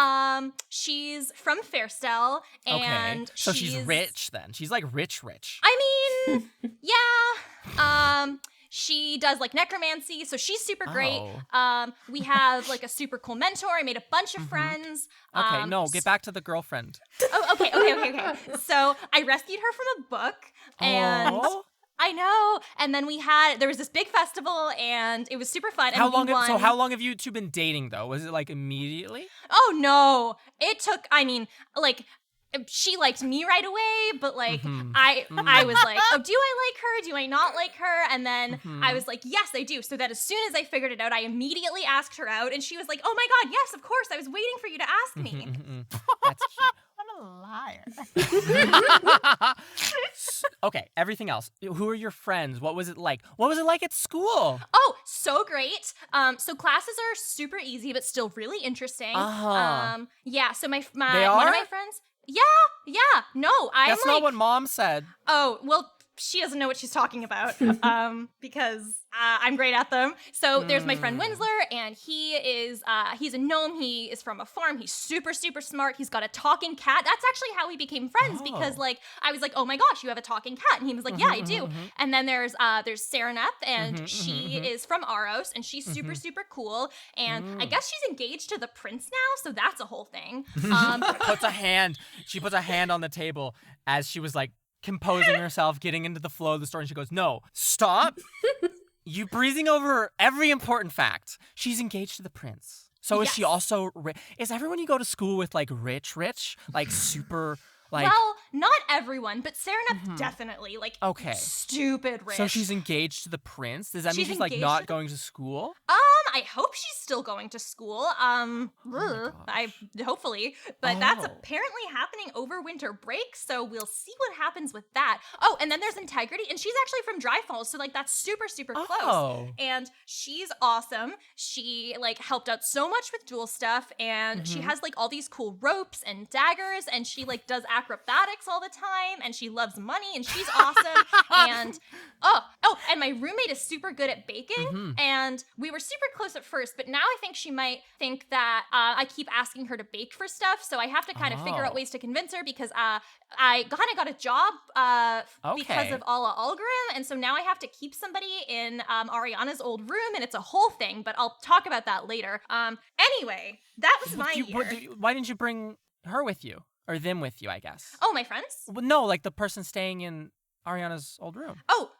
She's from Fairstell, and okay, so she's rich then. She's like rich. I mean, yeah. She does like necromancy, so she's super great. Oh. We have like a super cool mentor. I made a bunch of friends. Okay, no, get back to the girlfriend. Oh, okay. So I rescued her from a book, and Aw. I know. And then there was this big festival, and it was super fun. And How we long? won. How long have you two been dating though? Was it like immediately? Oh no, it took. I mean, like. She liked me right away, but like I was like, oh, do I like her? Do I not like her? And then I was like, yes, I do. So that as soon as I figured it out, I immediately asked her out, and she was like, oh my god, yes, of course. I was waiting for you to ask me. That's What a liar. okay. Everything else. Who are your friends? What was it like? What was it like at school? Oh, so great. So classes are super easy, but still really interesting. Yeah. So my They one are? of my friends. Yeah. No, I'm That's like. not what Mom said. Oh, well, she doesn't know what she's talking about because I'm great at them. So there's my friend Winsler, and he's a gnome. He is from a farm. He's super, super smart. He's got a talking cat. That's actually how we became friends because like I was like, oh my gosh, you have a talking cat. And he was like, yeah, I do. And then there's Saraneth, and she is from Aros, and she's super, super cool. And I guess she's engaged to the prince now, so that's a whole thing. She puts a hand on the table as she was like composing herself, getting into the flow of the story, and she goes, no, stop. You breezing over every important fact. She's engaged to the prince. So is she Yes. also rich? Is everyone you go to school with like rich? Like super, like... Well, not everyone, but Saraneth definitely, like, Okay. stupid rich. So she's engaged to the prince? Does that mean She's she's like engaged not to the- going to school? I hope she's still going to school. gosh. Hopefully, but that's Oh. apparently happening over winter break, so we'll see what happens with that. Oh, and then there's Integrity, and she's actually from Dry Falls, so like that's super, super close. Oh. And she's awesome. She like helped out so much with duel stuff, and she has like all these cool ropes and daggers, and she like does acrobatics all the time, and she loves money, and she's awesome. And and my roommate is super good at baking, and we were super close at first, but now I think she might think that I keep asking her to bake for stuff, so I have to kind of figure out Oh. ways to convince her because I kind of got a job because Okay. of Alla Algrim, and so now I have to keep somebody in Ariana's old room, and it's a whole thing, but I'll talk about that later. Anyway, that was my year. Why didn't you bring her with you? Or them with you, I guess. Oh, my friends? Well, no, like the person staying in Ariana's old room. Oh,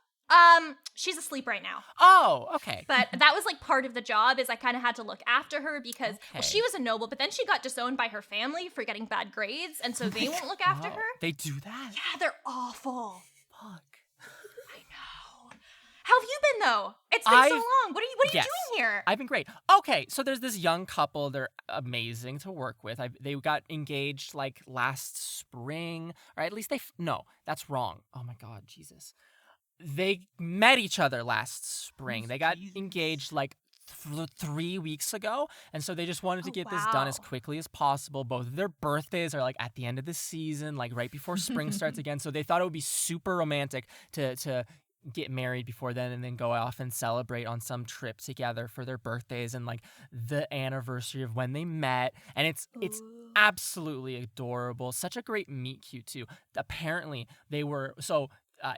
She's asleep right now. Oh, okay. But that was like part of the job is I kind of had to look after her because well, Okay. she was a noble, but then she got disowned by her family for getting bad grades, and so they won't look after Oh, her. They do that? Yeah, they're awful. Fuck. I know. How have you been though? It's been so long. What are you Yes. doing here? I've been great. Okay, so there's this young couple. They're amazing to work with. They got engaged like last spring, or at least no, that's wrong. Oh my God, Jesus. They met each other last spring. They got engaged like 3 weeks ago, and so they just wanted to get this done as wow. quickly as possible. Both of their birthdays are like at the end of the season, like right before spring starts again. So they thought it would be super romantic to get married before then and then go off and celebrate on some trip together for their birthdays and like the anniversary of when they met. And it's absolutely adorable. Such a great meet cute too. Apparently they were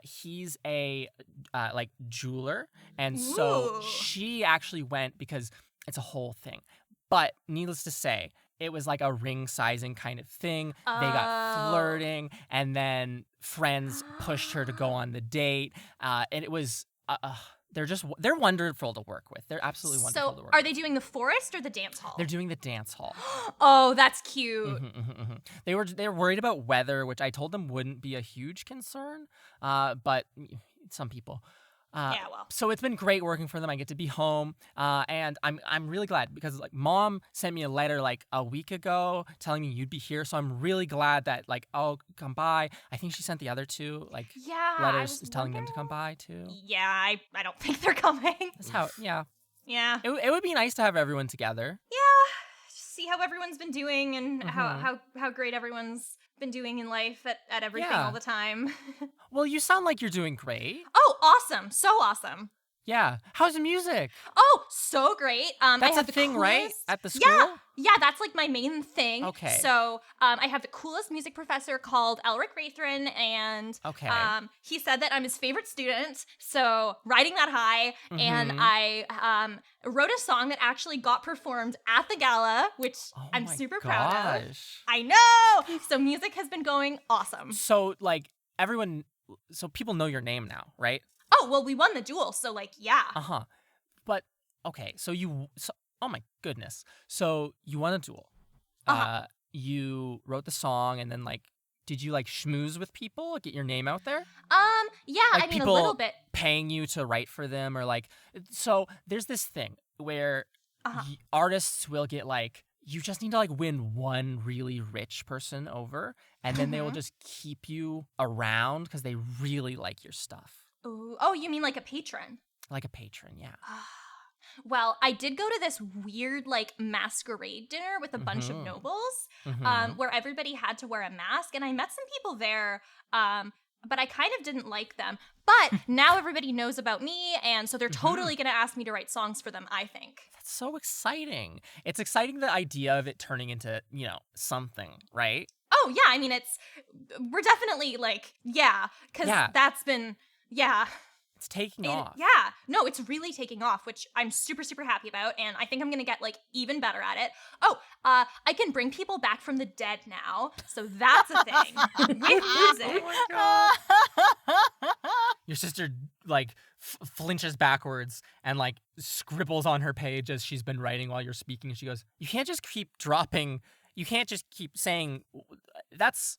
he's a like jeweler, and so Ooh. she actually went because it's a whole thing. But needless to say, it was like a ring sizing kind of thing. They got flirting, and then friends pushed her to go on the date. And it was they're wonderful to work with. They're absolutely wonderful to So work are with. they doing the forest or the dance hall? They're doing the dance hall. Oh, that's cute. They were worried about weather, which I told them wouldn't be a huge concern. But some people. Yeah, well. So it's been great working for them. I get to be home, and I'm really glad because like Mom sent me a letter like a week ago telling me you'd be here. So I'm really glad that like I'll come by. I think she sent the other two like Yeah, I letters was telling them to come wondering. by too. Yeah, I don't think they're coming. That's how. Yeah, Yeah. it would be nice to have everyone together. Yeah. See how everyone's been doing and Mhm. how great everyone's been doing in life at everything Yeah. all the time. Well, you sound like you're doing great. Oh, awesome. So awesome. Yeah. How's the music? Oh, so great. I That's have a the thing, right? coolest- At the school? Yeah, that's like my main thing. Okay. So I have the coolest music professor called Elric Rathrin, and Okay. he said that I'm his favorite student. So riding that high, and Mhm. I wrote a song that actually got performed at the gala, which Oh I'm my super proud of. gosh. I know. So music has been going awesome. So like so people know your name now, right? Oh well, we won the duel, so like yeah. Uh-huh. But okay, oh my goodness. So you won a duel. Uh-huh. You wrote the song, and then like did you like schmooze with people, get your name out there? Yeah, Like I mean people a little bit. paying you to write for them, or like so there's this thing where Uh-huh. artists will get like you just need to like win one really rich person over, and then they will Mhm. just keep you around because they really like your stuff. Ooh. Oh, you mean like a patron? Like a patron, yeah. Well, I did go to this weird like masquerade dinner with a bunch of Mhm. nobles, Mhm. where everybody had to wear a mask, and I met some people there, but I kind of didn't like them. But now everybody knows about me, and so they're totally gonna ask me to write songs for them, I think. That's so exciting. It's exciting the idea of it turning into, something, right? Oh yeah, I mean we're definitely like because Yeah. that's been It's taking And- off. Yeah, no, it's really taking off, which I'm super, super happy about, and I think I'm gonna get like even better at it. Oh, I can bring people back from the dead now, so that's a thing with music. Your sister like flinches backwards and like scribbles on her page as she's been writing while you're speaking. She goes, "You can't just keep dropping. You can't just keep saying that's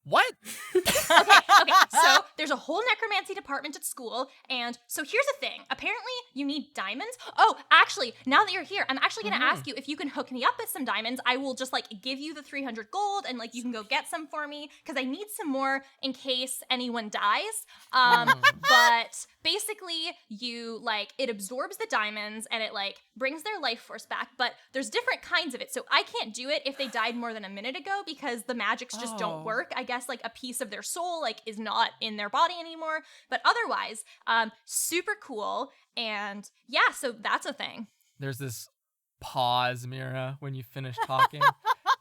what?" Okay, so there's a whole necromancy department at school, and so here's the thing. Apparently, you need diamonds. Oh, actually, now that you're here, I'm actually gonna ask you if you can hook me up with some diamonds. I will just like give you the 300 gold, and like you can go get some for me, because I need some more in case anyone dies. But basically, you like it absorbs the diamonds, and it like brings their life force back, but there's different kinds of it. So I can't do it if they died more than a minute ago, because the magics just don't work. I guess like a piece of their soul like is not in their body anymore, but otherwise super cool. And yeah, so that's a thing. There's this pause, Mira, when you finish talking.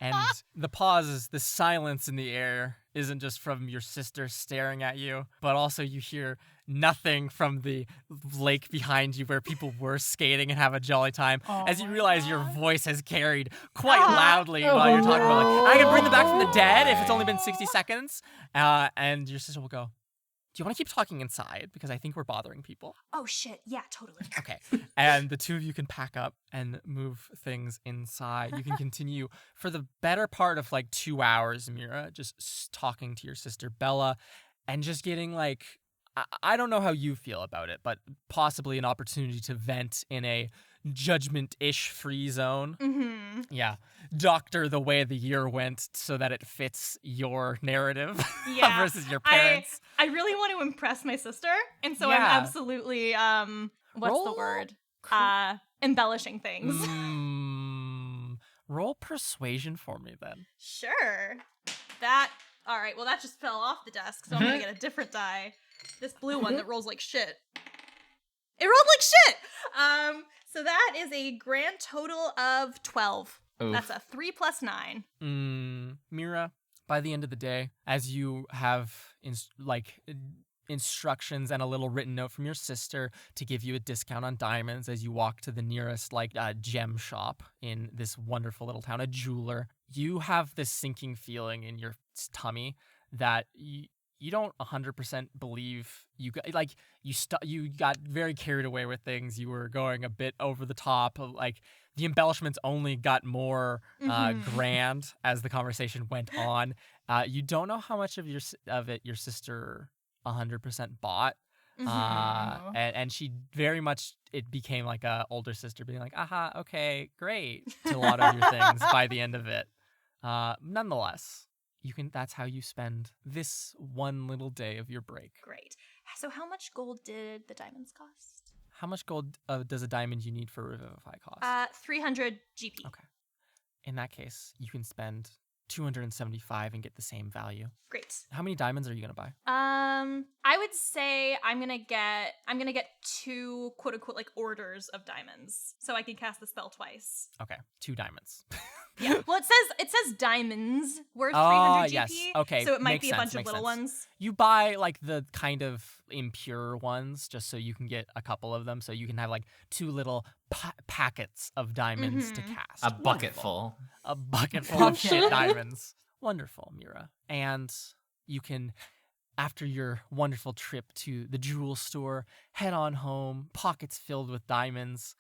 And the pause is the silence in the air isn't just from your sister staring at you, but also you hear nothing from the lake behind you where people were skating and have a jolly time as you realize your voice has carried quite loudly while you're talking about like, I can bring them back from the dead if it's only been 60 seconds. And your sister will go, you want to keep talking inside? Because I think we're bothering people. Oh shit, yeah, totally. Okay. And the two of you can pack up and move things inside. You can continue for the better part of like 2 hours, Mira, just talking to your sister Bella and just getting like, I don't know how you feel about it, but possibly an opportunity to vent in a judgment-ish free zone. Mm-hmm. Yeah. Doctor the way the year went so that it fits your narrative Yeah. versus your parents. I really want to impress my sister, and so Yeah. I'm absolutely what's the word? Embellishing things. Roll persuasion for me then. Sure. All right, well that just fell off the desk, so I'm going to get a different die. This blue one that rolls like shit. It rolled like shit. So that is a grand total of 12. Oof. That's a 3 plus 9. Mira, by the end of the day, as you have instructions and a little written note from your sister to give you a discount on diamonds as you walk to the nearest gem shop in this wonderful little town, a jeweler, you have this sinking feeling in your tummy that you don't 100% believe you got very carried away with things. You were going a bit over the top. Like the embellishments only got more grand as the conversation went on. You don't know how much of it your sister 100% bought. And she very much, it became like a older sister being like, aha, okay, great, to a lot of your things by the end of it. Nonetheless, that's how you spend this one little day of your break. Great. So how much gold did the diamonds cost? How much gold does a diamond you need for Revivify cost? 300 GP. Okay. In that case, you can spend 275 and get the same value. Great. How many diamonds are you gonna buy? I would say I'm gonna get 2 quote unquote like orders of diamonds, so I can cast the spell twice. Okay, 2 diamonds. Yeah. Well, it says diamonds worth 300 GP. Yes. Okay. So it might makes be a sense, bunch of makes little sense. ones. You buy like the kind of impure ones just so you can get a couple of them, so you can have like 2 little packets of diamonds to cast. A bucket full. A bucket full of shit diamonds. Wonderful, Mira. And you can, after your wonderful trip to the jewel store, head on home, pockets filled with diamonds,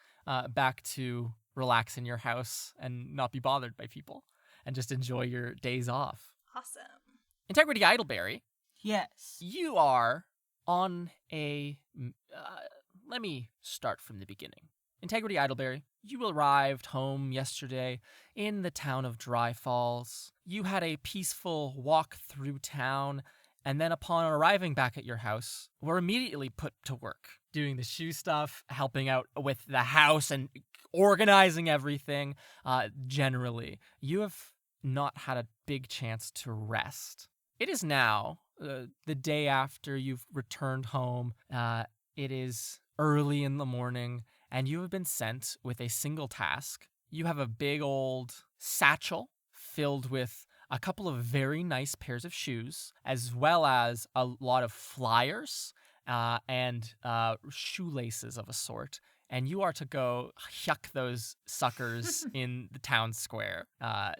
back to relax in your house and not be bothered by people and just enjoy your days off. Awesome. Integrity Idleberry, Yes. you are on a... let me start from the beginning. Integrity Idleberry, you arrived home yesterday in the town of Dry Falls. You had a peaceful walk through town, and then upon arriving back at your house, were immediately put to work, doing the shoe stuff, helping out with the house, and organizing everything. Generally, you have not had a big chance to rest. It is now the day after you've returned home. It is early in the morning, and you have been sent with a single task. You have a big old satchel filled with a couple of very nice pairs of shoes, as well as a lot of flyers and shoelaces of a sort. And you are to go yuck those suckers in the town square.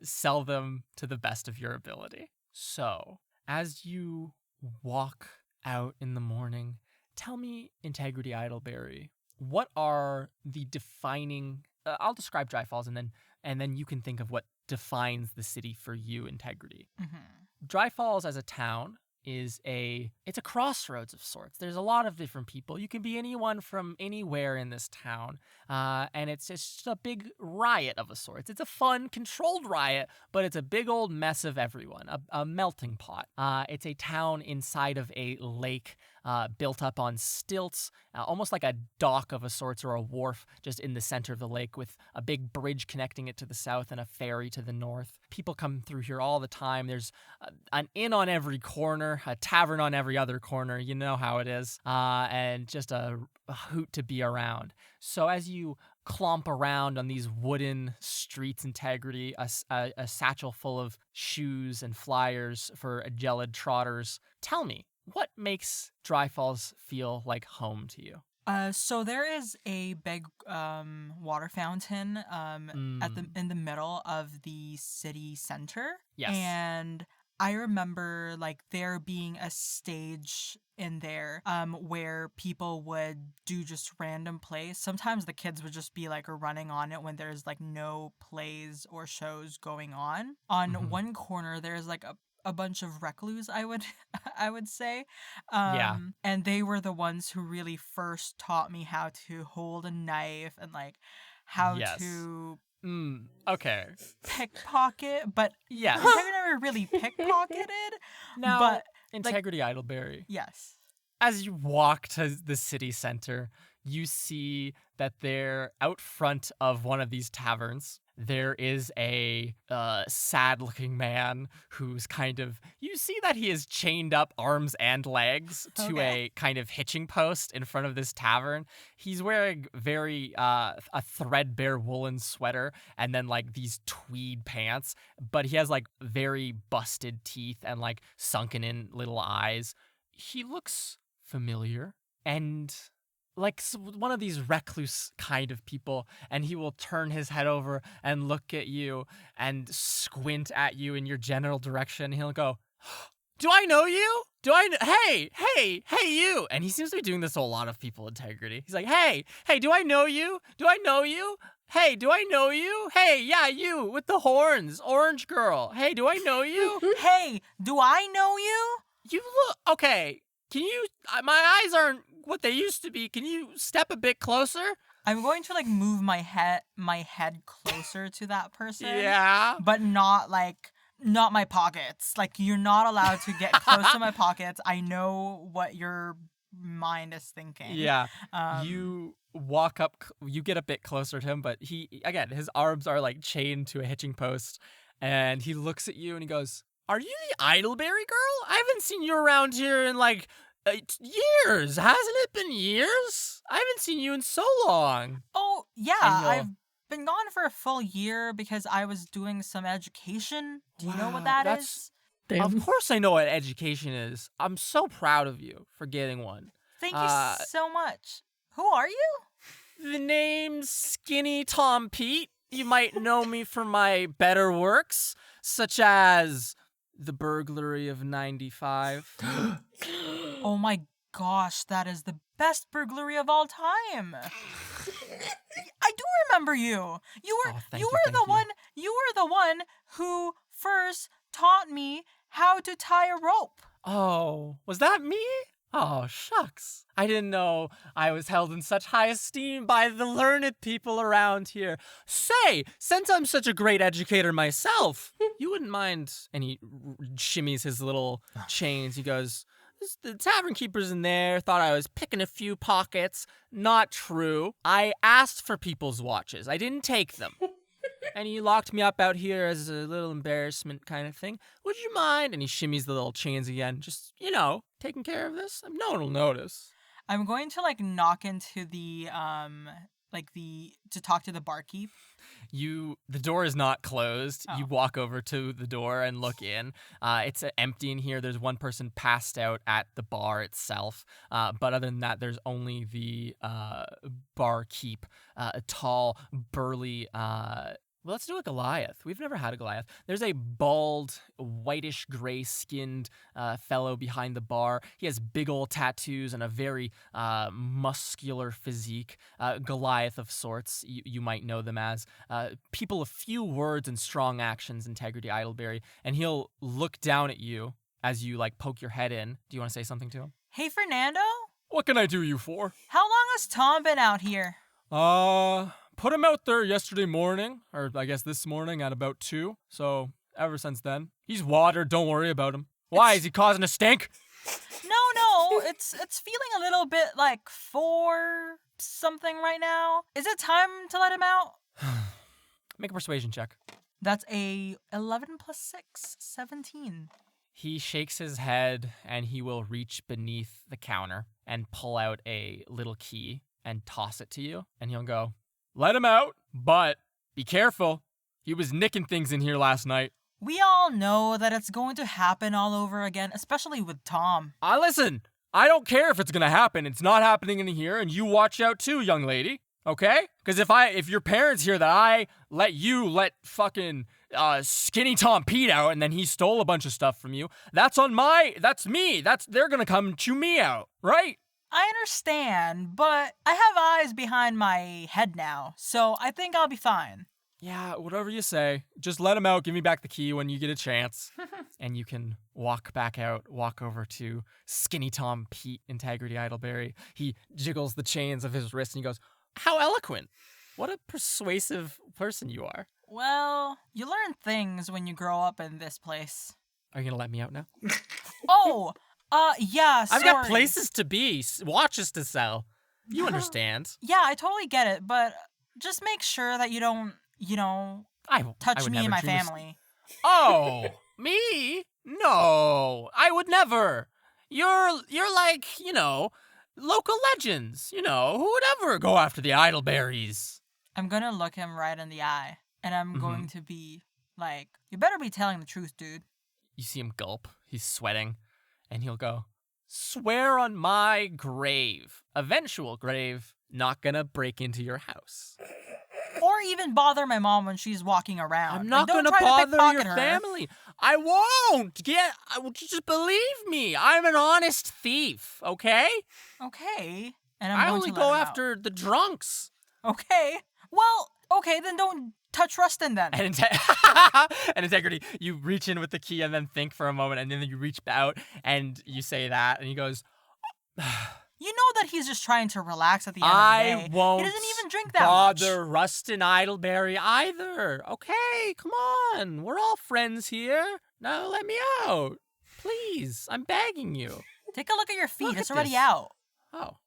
Sell them to the best of your ability. So, as you walk out in the morning, tell me, Integrity Idleberry, what are the defining... I'll describe Dry Falls, and then you can think of what defines the city for you, Integrity. Dry Falls as a town it's a crossroads of sorts. There's a lot of different people. You can be anyone from anywhere in this town, and it's just a big riot of a sort. It's a fun, controlled riot, but it's a big old mess of everyone, a melting pot. It's a town inside of a lake built up on stilts, almost like a dock of a sorts or a wharf just in the center of the lake with a big bridge connecting it to the south and a ferry to the north. People come through here all the time. There's an inn on every corner, a tavern on every other corner. You know how it is. And just a hoot to be around. So as you clomp around on these wooden streets, Integrity, a satchel full of shoes and flyers for gelid trotters, tell me, what makes Dry Falls feel like home to you? So there is a big water fountain in the middle of the city center. Yes. And I remember like there being a stage in there where people would do just random plays. Sometimes the kids would just be like running on it when there's like no plays or shows going on. On one corner there's like a bunch of recluse, I would say. Yeah. And they were the ones who really first taught me how to hold a knife and like how Yes. to Okay. pickpocket, but Yes. I've never really pickpocketed. Now, but Integrity Idleberry. yes. As you walk to the city center, you see that there, out front of one of these taverns, there is a sad-looking man who's kind of... You see that he is chained up arms and legs to a kind of hitching post in front of this tavern. He's wearing a threadbare woolen sweater and then like these tweed pants, but he has like very busted teeth and like sunken-in little eyes. He looks familiar and... like one of these recluse kind of people, and he will turn his head over and look at you and squint at you in your general direction. He'll go, "Do I know you? Hey, you!" And he seems to be doing this to a lot of people, Integrity. He's like, hey, do I know you? Do I know you? Hey, do I know you? Hey, yeah, you with the horns, orange girl. Hey, do I know you? Hey, do I know you? You look okay. Can you? My eyes aren't what they used to be. Can you step a bit closer? I'm going to like move my head closer to that person. Yeah. But not my pockets. Like you're not allowed to get close to my pockets. I know what your mind is thinking. Yeah. You walk up, you get a bit closer to him, but his arms are like chained to a hitching post, and he looks at you and he goes, "Are you the Idleberry girl? I haven't seen you around here in like years. Hasn't it been years? I haven't seen you in so long." Oh, yeah. I've been gone for a full year because I was doing some education. Do you know what that is? Of course I know what education is. I'm so proud of you for getting one. Thank you so much. Who are you? The name's Skinny Tom Pete. You might know me for my better works, such as the burglary of 95. Oh my gosh, that is the best burglary of all time. I do remember you. You were the one who first taught me how to tie a rope. Oh, was that me? Oh, shucks. I didn't know I was held in such high esteem by the learned people around here. Say, since I'm such a great educator myself, you wouldn't mind... And he shimmies his little chains. He goes, "The tavern keeper's in there, thought I was picking a few pockets. Not true. I asked for people's watches. I didn't take them. And he locked me up out here as a little embarrassment kind of thing. Would you mind?" And he shimmies the little chains again. "Just, taking care of this? No one will notice." I'm going to knock into the to talk to the barkeep. The door is not closed. You walk over to the door and look in. It's empty in here. There's one person passed out at the bar itself. But other than that, there's only the barkeep, a tall, burly... Well, let's do a Goliath. We've never had a Goliath. There's a bald, whitish gray skinned fellow behind the bar. He has big old tattoos and a very muscular physique. Goliath of sorts, you might know them as. People of few words and strong actions, Integrity Idleberry. And he'll look down at you as you poke your head in. Do you want to say something to him? Hey, Fernando? What can I do you for? How long has Tom been out here? Put him out there yesterday morning, or I guess this morning at about 2. So ever since then, he's watered. Don't worry about him. Why? Is he causing a stink? No. It's feeling a little bit like 4 something right now. Is it time to let him out? Make a persuasion check. That's a 11 plus 6, 17. He shakes his head and he will reach beneath the counter and pull out a little key and toss it to you. And he'll go, "Let him out, but be careful. He was nicking things in here last night." We all know that it's going to happen all over again, especially with Tom. Listen, I don't care if it's going to happen. It's not happening in here, and you watch out too, young lady. Okay? Because if your parents hear that I let fucking Skinny Tom Pete out and then he stole a bunch of stuff from you, that's me. They're gonna come chew me out, right? I understand, but I have eyes behind my head now, so I think I'll be fine. Yeah, whatever you say. Just let him out. Give me back the key when you get a chance. And you can walk over to Skinny Tom Pete Integrity Idleberry. He jiggles the chains of his wrist and he goes, how eloquent. What a persuasive person you are. Well, you learn things when you grow up in this place. Are you going to let me out now? Yeah, sorry. I've got places to be, watches to sell. You understand. Yeah, I totally get it, but just make sure that you don't, touch me and my family. Oh, me? No, I would never. You're like, local legends. Who would ever go after the Idleberries? I'm gonna look him right in the eye, and I'm going to be like, you better be telling the truth, dude. You see him gulp. He's sweating. And he'll go, swear on my grave, eventual grave, not gonna break into your house. Or even bother my mom when she's walking around. I'm not gonna bother your family. I won't. Just believe me. I'm an honest thief, okay? Okay. And I only go after the drunks. Okay. Well, okay, then don't touch Rustin then. And Integrity, you reach in with the key and then think for a moment, and then you reach out and you say that, and he goes, you know that he's just trying to relax at the end of the day. I won't He doesn't even drink that much. bother Rustin Idleberry either. Okay, come on. We're all friends here. Now let me out. Please, I'm begging you. Take a look at your feet. Look It's at already this. out. Oh.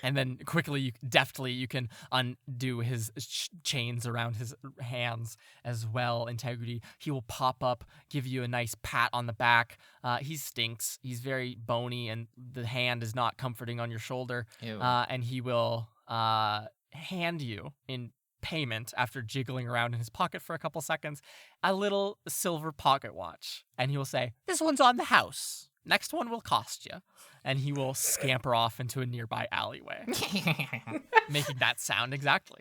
And then quickly, deftly, you can undo his chains around his hands as well, Integrity. He will pop up, give you a nice pat on the back. He stinks. He's very bony, and the hand is not comforting on your shoulder. Ew. And he will hand you, in payment, after jiggling around in his pocket for a couple seconds, a little silver pocket watch. And he will say, this one's on the house. Next one will cost you. And he will scamper off into a nearby alleyway, making that sound exactly.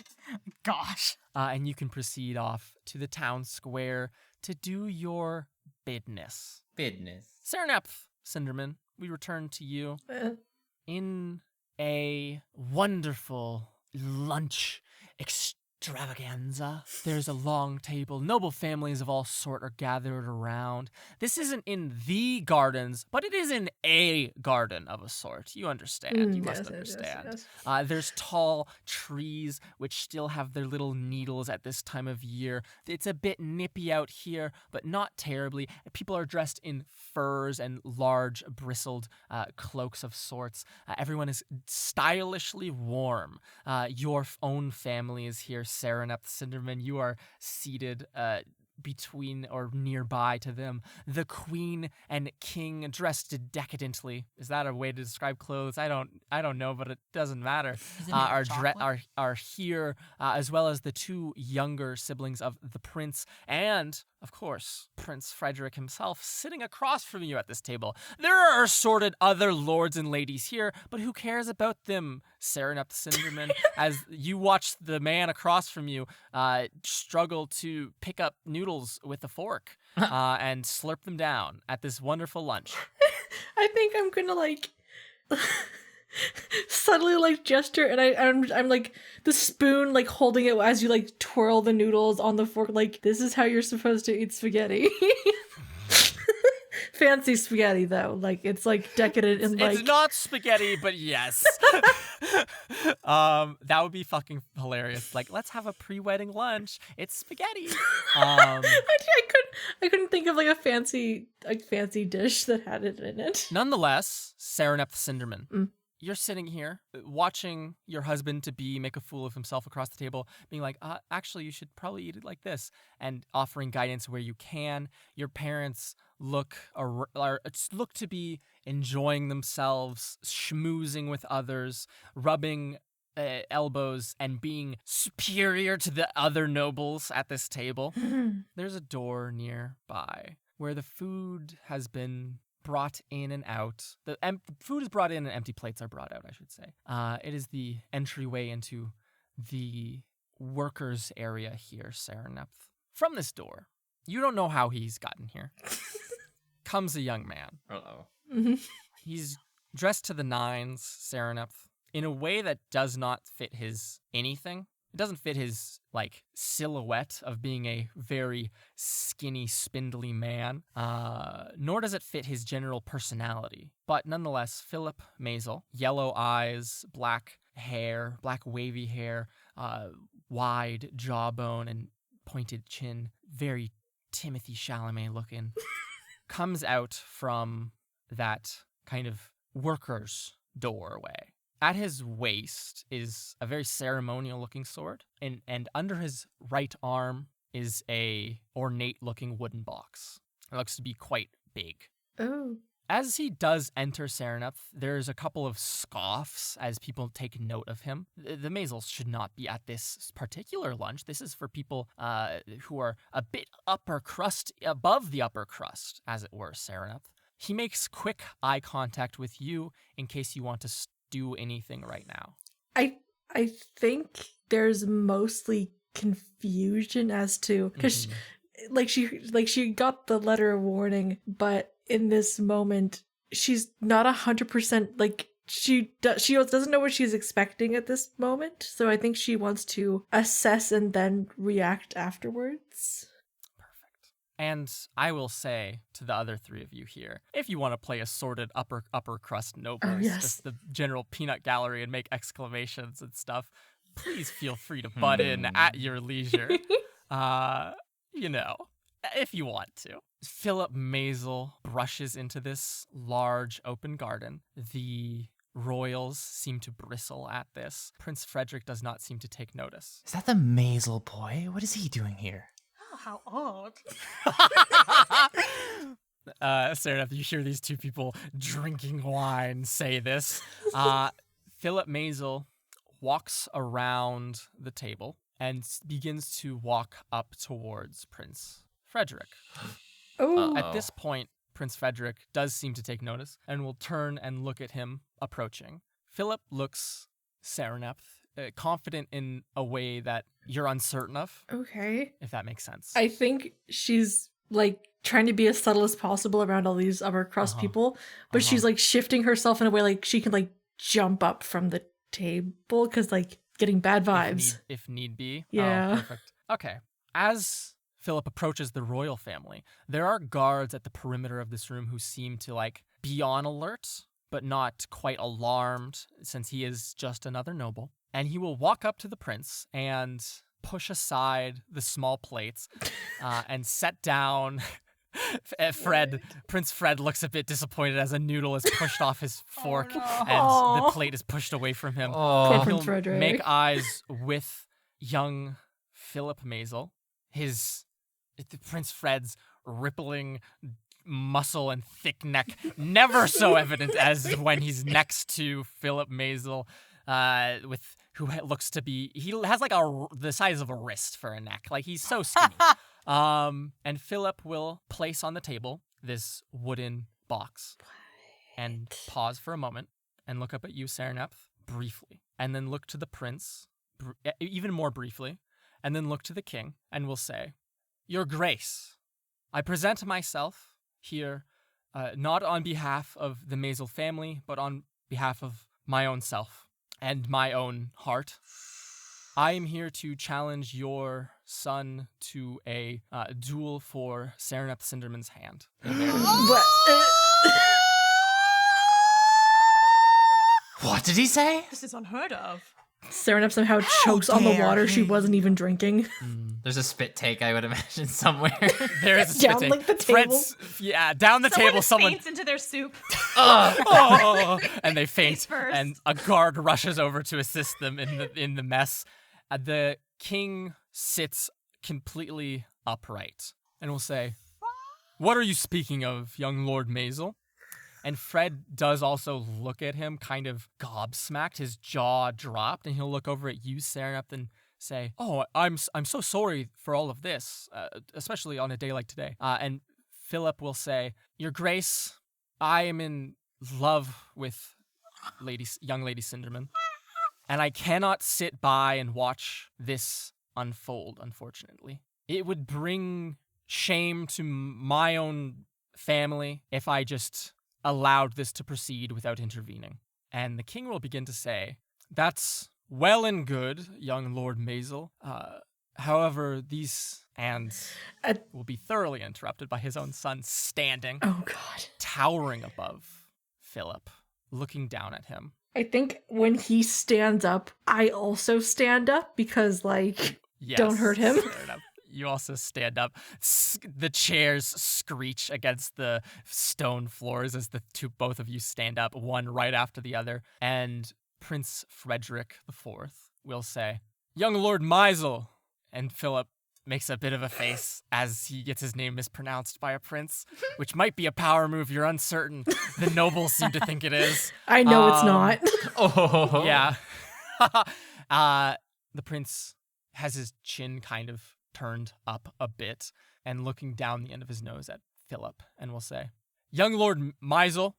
Gosh. And you can proceed off to the town square to do your bidness. Serenepth, Cinderman, we return to you in a wonderful lunch extravaganza. There's a long table. Noble families of all sort are gathered around. This isn't in the gardens, but it is in a garden of a sort. You understand. You must understand. Yes. There's tall trees which still have their little needles at this time of year. It's a bit nippy out here, but not terribly. People are dressed in furs and large bristled cloaks of sorts. Everyone is stylishly warm. Your own family is here. Serenepth, Cinderman, you are seated between or nearby to them. The queen and king, dressed decadently. Is that a way to describe clothes? I don't know, but it doesn't matter. Are here, as well as the two younger siblings of the prince, and of course, Prince Frederick himself, sitting across from you at this table. There are assorted other lords and ladies here, but who cares about them, Serenepth Cinderman, as you watch the man across from you struggle to pick up noodles with a fork and slurp them down at this wonderful lunch. I think I'm gonna subtly gesture, and I'm like the spoon holding it as you twirl the noodles on the fork, this is how you're supposed to eat spaghetti. Fancy spaghetti though, it's decadent and it's not spaghetti, but yes. That would be fucking hilarious. Let's have a pre-wedding lunch. It's spaghetti. I couldn't think of a fancy dish that had it in it. Nonetheless, Serenepth Cinderman. You're sitting here watching your husband-to-be make a fool of himself across the table, being like, actually, you should probably eat it like this, and offering guidance where you can. Your parents look to be enjoying themselves, schmoozing with others, rubbing elbows, and being superior to the other nobles at this table. There's a door nearby where the food has been brought in and out. The food is brought in and empty plates are brought out, I should say. It is the entryway into the workers area here, Serenepth. From this door, you don't know how he's gotten here, comes a young man. Uh-oh. He's dressed to the nines, Serenepth, in a way that does not fit his anything. It doesn't fit his, silhouette of being a very skinny, spindly man, nor does it fit his general personality. But nonetheless, Philip Maisel, yellow eyes, black hair, black wavy hair, wide jawbone and pointed chin, very Timothy Chalamet looking, comes out from that kind of worker's doorway. At his waist is a very ceremonial-looking sword, and under his right arm is a ornate-looking wooden box. It looks to be quite big. Oh. As he does enter Serenepth, there's a couple of scoffs as people take note of him. The Maisels should not be at this particular lunch. This is for people who are a bit upper crust, above the upper crust, as it were, Serenepth. He makes quick eye contact with you in case you want to do anything right now. I think there's mostly confusion as to because she got the letter of warning, but in this moment she's not 100% she doesn't know what she's expecting at this moment. So I think she wants to assess and then react afterwards. And I will say to the other three of you here, if you want to play assorted upper crust nobles, just the general peanut gallery and make exclamations and stuff, please feel free to butt in at your leisure. If you want to. Philip Maisel brushes into this large open garden. The royals seem to bristle at this. Prince Frederick does not seem to take notice. Is that the Maisel boy? What is he doing here? How old? Serenepth, you hear these two people drinking wine say this. Philip Maisel walks around the table and begins to walk up towards Prince Frederick. Oh. At this point, Prince Frederick does seem to take notice and will turn and look at him approaching. Philip looks Serenepth, confident in a way that you're uncertain of. Okay. If that makes sense. I think she's trying to be as subtle as possible around all these upper crust people, but she's shifting herself in a way she can jump up from the table because getting bad vibes. If need be. Yeah. Oh, perfect. Okay. As Philip approaches the royal family, there are guards at the perimeter of this room who seem to be on alert, but not quite alarmed since he is just another noble. And he will walk up to the prince and push aside the small plates and set down Prince Fred looks a bit disappointed as a noodle is pushed off his fork and the plate is pushed away from him. Poor Prince He'll Frederick. make eyes with young Philip Maisel. Prince Fred's rippling muscle and thick neck, never so evident as when he's next to Philip Maisel, who looks to be, he has the size of a wrist for a neck. He's so skinny. And Philip will place on the table this wooden box and pause for a moment and look up at you, Serenepth, briefly, and then look to the prince, even more briefly, and then look to the king and will say, "Your Grace, I present myself here not on behalf of the Maisel family, but on behalf of my own self and my own heart. I am here to challenge your son to a duel for Serenepth Cinderman's hand." What did he say? This is unheard of. Serenepth somehow chokes on the water she wasn't even drinking. There's a spit take, I would imagine, somewhere. There is a spit Down take. the table. Down the table. Someone faints into their soup. and they faint, Face first. and a guard rushes over to assist them in the mess. The king sits completely upright and will say, "What are you speaking of, young Lord Maisel?" And Fred does also look at him, kind of gobsmacked, his jaw dropped, and he'll look over at you, Serenepth, and say, "Oh, I'm so sorry for all of this, especially on a day like today." And Philip will say, "Your Grace, I am in love with young Lady Cinderman, and I cannot sit by and watch this unfold, unfortunately. It would bring shame to my own family if I just allowed this to proceed without intervening. And the king will begin to say, that's well and good, young Lord Maisel. However, these hands will be thoroughly interrupted by his own son standing, Oh, God. towering above Philip, looking down at him. I think when he stands up, I also stand up because, like, Yes, don't hurt him. fair enough. You also stand up. The chairs screech against the stone floors as both of you stand up, one right after the other. And Prince Frederick IV will say, young Lord Maisel. And Philip makes a bit of a face as he gets his name mispronounced by a prince, which might be a power move. You're uncertain. The nobles seem to think it is. I know it's not. Oh. Yeah. The prince has his chin kind of turned up a bit and looking down the end of his nose at Philip and will say, young Lord Maisel,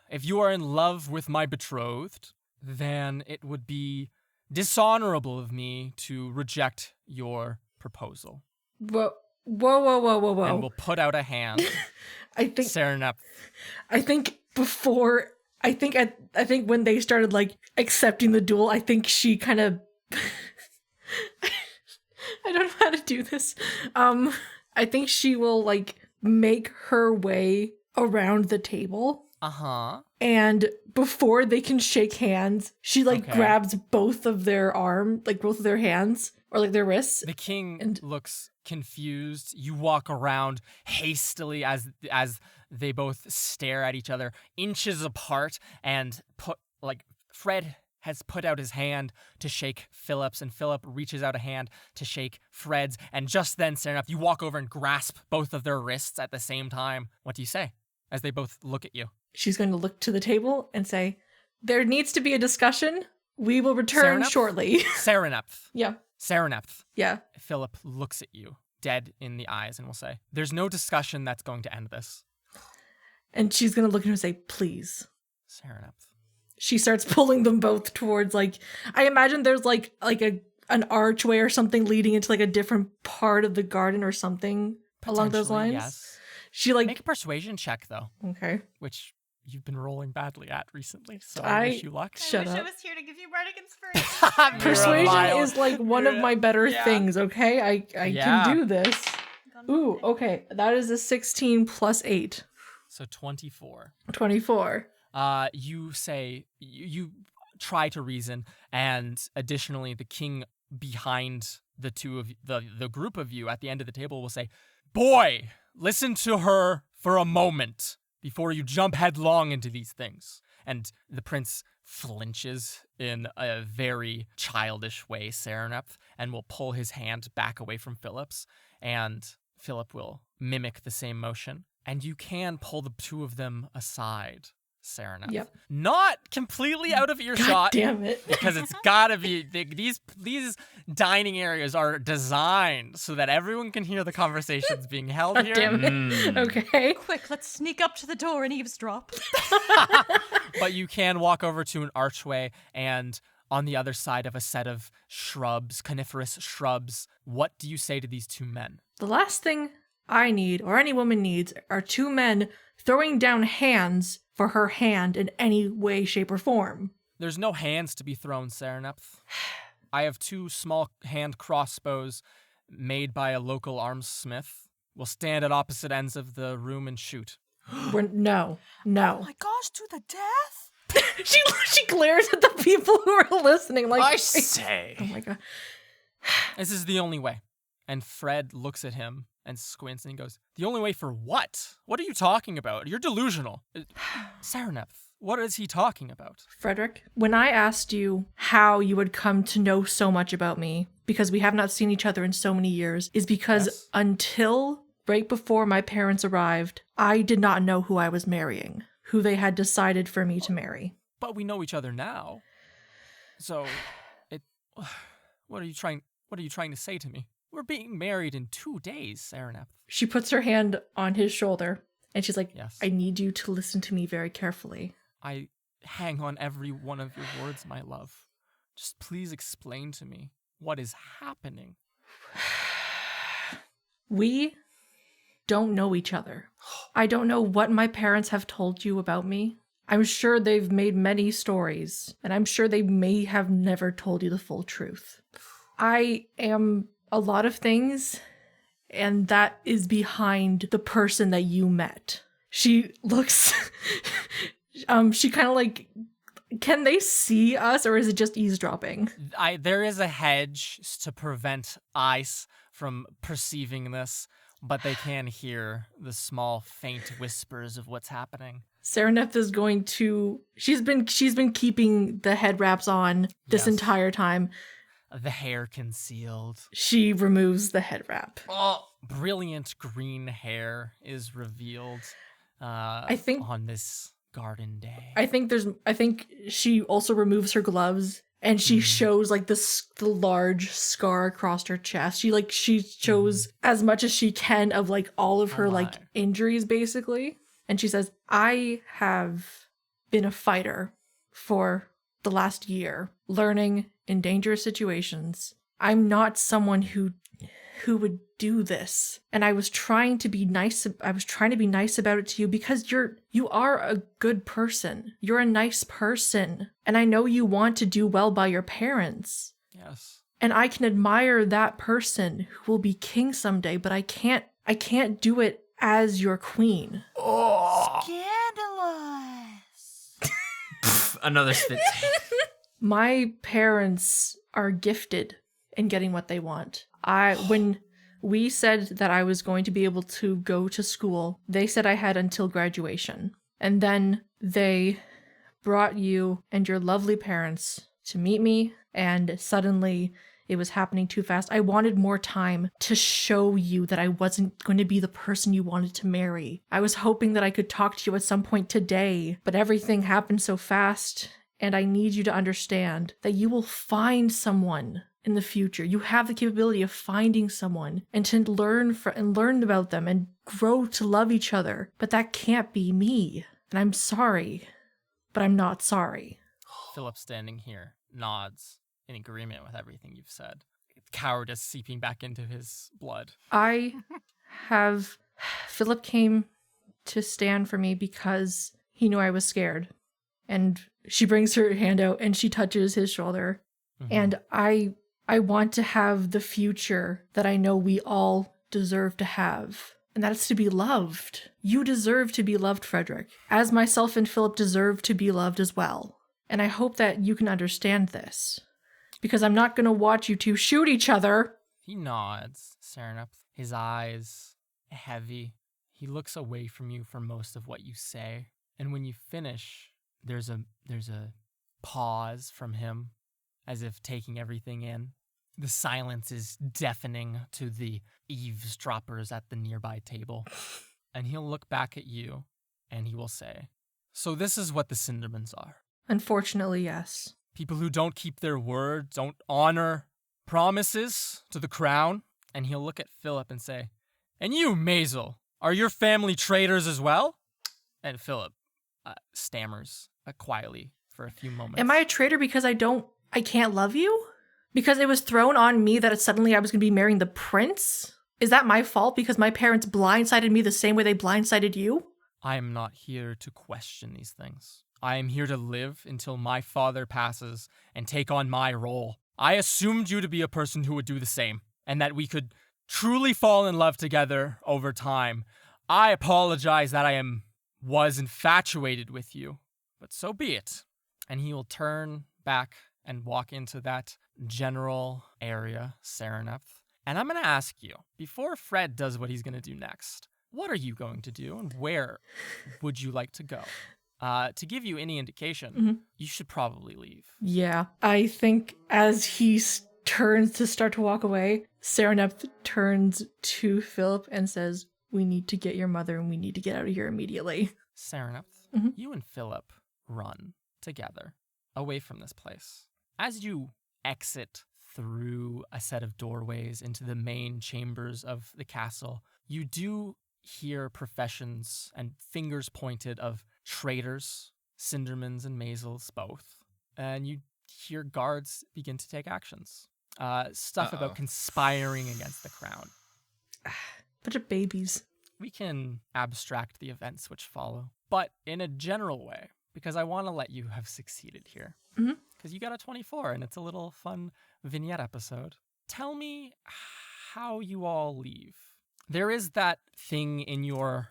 if you are in love with my betrothed, then it would be dishonorable of me to reject your proposal. Whoa, whoa, whoa, whoa, whoa, whoa. And we'll put out a hand. I think Serenep. I think when they started like accepting the duel, I think she kind of I don't know how to do this. I think she will like make her way around the table. Uh-huh. And before they can shake hands, she like grabs both of their hands or like their wrists. The king and looks confused. You walk around hastily as they both stare at each other, inches apart, and Fred has put out his hand to shake Philip's, and Philip reaches out a hand to shake Fred's, and just then, Serenep, you walk over and grasp both of their wrists at the same time. What do you say as they both look at you? She's going to look to the table and say, there needs to be a discussion. We will return Serenep? shortly. Serenep. Yeah. Serenep. Yeah. Philip looks at you, dead in the eyes, and will say, there's no discussion that's going to end this. And she's going to look at him and say, please. Serenep. She starts pulling them both towards, like, I imagine there's like an archway or something leading into like a different part of the garden or something along those Potentially, lines. Yes. She like, Make a persuasion check, though, okay. which you've been rolling badly at recently, so I- I wish you luck. Shut I wish I up. was here to give you bardic inspiration. Persuasion is like one of my better Yeah. things, okay? I Yeah. can do this. Ooh, okay. That is a 16 plus 8. So 24. 24. You say, you try to reason, and additionally, the king behind the two of the group of you at the end of the table will say, boy, listen to her for a moment before you jump headlong into these things. And the prince flinches in a very childish way, Serenep, and will pull his hand back away from Philip's, and Philip will mimic the same motion. And you can pull the two of them aside, Serenep. Yep. Not completely out of God earshot, damn it. because it's gotta be these dining areas are designed so that everyone can hear the conversations being held God here. damn it. Mm. Okay. Quick, let's sneak up to the door and eavesdrop. But you can walk over to an archway, and on the other side of a set of shrubs, coniferous shrubs, what do you say to these two men? The last thing I need, or any woman needs, are two men throwing down hands for her hand in any way, shape, or form. There's no hands to be thrown, Serenep. I have two small hand crossbows made by a local arms smith. We'll stand at opposite ends of the room and shoot. No. Oh my gosh, to the death? She glares at the people who are listening like, I say. oh my god. This is the only way. And Fred looks at him and squints and he goes, the only way for what? What are you talking about? You're delusional. Serenep, what is he talking about? Frederick, when I asked you how you would come to know so much about me, because we have not seen each other in so many years, is because Yes. until right before my parents arrived, I did not know who I was marrying, who they had decided for me to marry. But we know each other now. So, what are you trying to say to me? We're being married in 2 days, Serenep. She puts her hand on his shoulder and she's like, Yes. I need you to listen to me very carefully. I hang on every one of your words, my love. Just please explain to me what is happening. We don't know each other. I don't know what my parents have told you about me. I'm sure they've made many stories, and I'm sure they may have never told you the full truth. I am a lot of things, and that is behind the person that you met. She looks, she kind of like, can they see us, or is it just eavesdropping? There is a hedge to prevent eyes from perceiving this, but they can hear the small, faint whispers of what's happening. Sereneth is going to, she's been keeping the head wraps on this Yes. entire time. The hair concealed. She removes the head wrap. Oh, brilliant green hair is revealed I think on this garden day. I think she also removes her gloves and she shows like the large scar across her chest. She shows as much as she can of like all of her like my. injuries basically. And she says, "I have been a fighter for the last year, learning in dangerous situations. I'm not someone who would do this. And I was trying to be nice. I was trying to be nice about it to you because you are a good person. You're a nice person. And I know you want to do well by your parents. Yes. And I can admire that person who will be king someday, but I can't do it as your queen." Scandalous. Another spit take. My parents are gifted in getting what they want. When we said that I was going to be able to go to school, they said I had until graduation. And then they brought you and your lovely parents to meet me, and suddenly it was happening too fast. I wanted more time to show you that I wasn't going to be the person you wanted to marry. I was hoping that I could talk to you at some point today, but everything happened so fast, and I need you to understand that you will find someone in the future. You have the capability of finding someone and to learn about them and grow to love each other. But that can't be me. And I'm sorry, but I'm not sorry. Philip, standing here, nods in agreement with everything you've said. Cowardice seeping back into his blood. Philip came to stand for me because he knew I was scared. And she brings her hand out and she touches his shoulder. Mhm. And I want to have the future that I know we all deserve to have. And that's to be loved. You deserve to be loved, Frederick, as myself and Philip deserve to be loved as well. And I hope that you can understand this. Because I'm not going to watch you two shoot each other. He nods, Serenep, his eyes heavy. He looks away from you for most of what you say. And when you finish, there's a pause from him, as if taking everything in. The silence is deafening to the eavesdroppers at the nearby table. And he'll look back at you, and he will say, "So this is what the Cindermans are. Unfortunately, yes. People who don't keep their word, don't honor promises to the crown." And he'll look at Philip and say, "And you, Maisel, are your family traitors as well?" And Philip stammers quietly for a few moments. Am I a traitor because I can't love you? Because it was thrown on me that suddenly I was going to be marrying the prince? Is that my fault because my parents blindsided me the same way they blindsided you? I am not here to question these things. I am here to live until my father passes and take on my role. I assumed you to be a person who would do the same, and that we could truly fall in love together over time. I apologize that I was infatuated with you, but so be it. And he will turn back and walk into that general area, Sereneth. And I'm going to ask you, before Fred does what he's going to do next, what are you going to do and where would you like to go? To give you any indication, you should probably leave. Yeah. I think as he turns to start to walk away, Sereneth turns to Philip and says, "We need to get your mother and we need to get out of here immediately." Sereneth, you and Philip run together away from this place. As you exit through a set of doorways into the main chambers of the castle, you do hear professions and fingers pointed of traitors Cindermans and Maisels both, and you hear guards begin to take actions. Stuff Uh-oh. about conspiring against the crown. Bunch of babies. We can abstract the events which follow, but in a general way, because I want to let you have succeeded here. Mhm. Because you got a 24, and it's a little fun vignette episode. Tell me how you all leave. There is that thing in your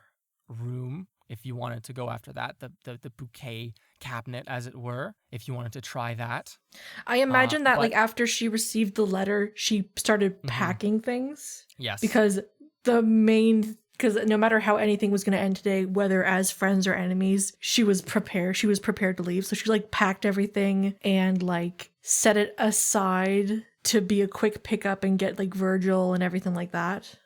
room, if you wanted to go after that, the bouquet cabinet, as it were, if you wanted to try that. I imagine that but- like after she received the letter, she started Mhm. packing things Yes. because no matter how anything was going to end today, whether as friends or enemies, she was prepared. She was prepared to leave. So she like packed everything and like set it aside to be a quick pickup and get like Virgil and everything like that.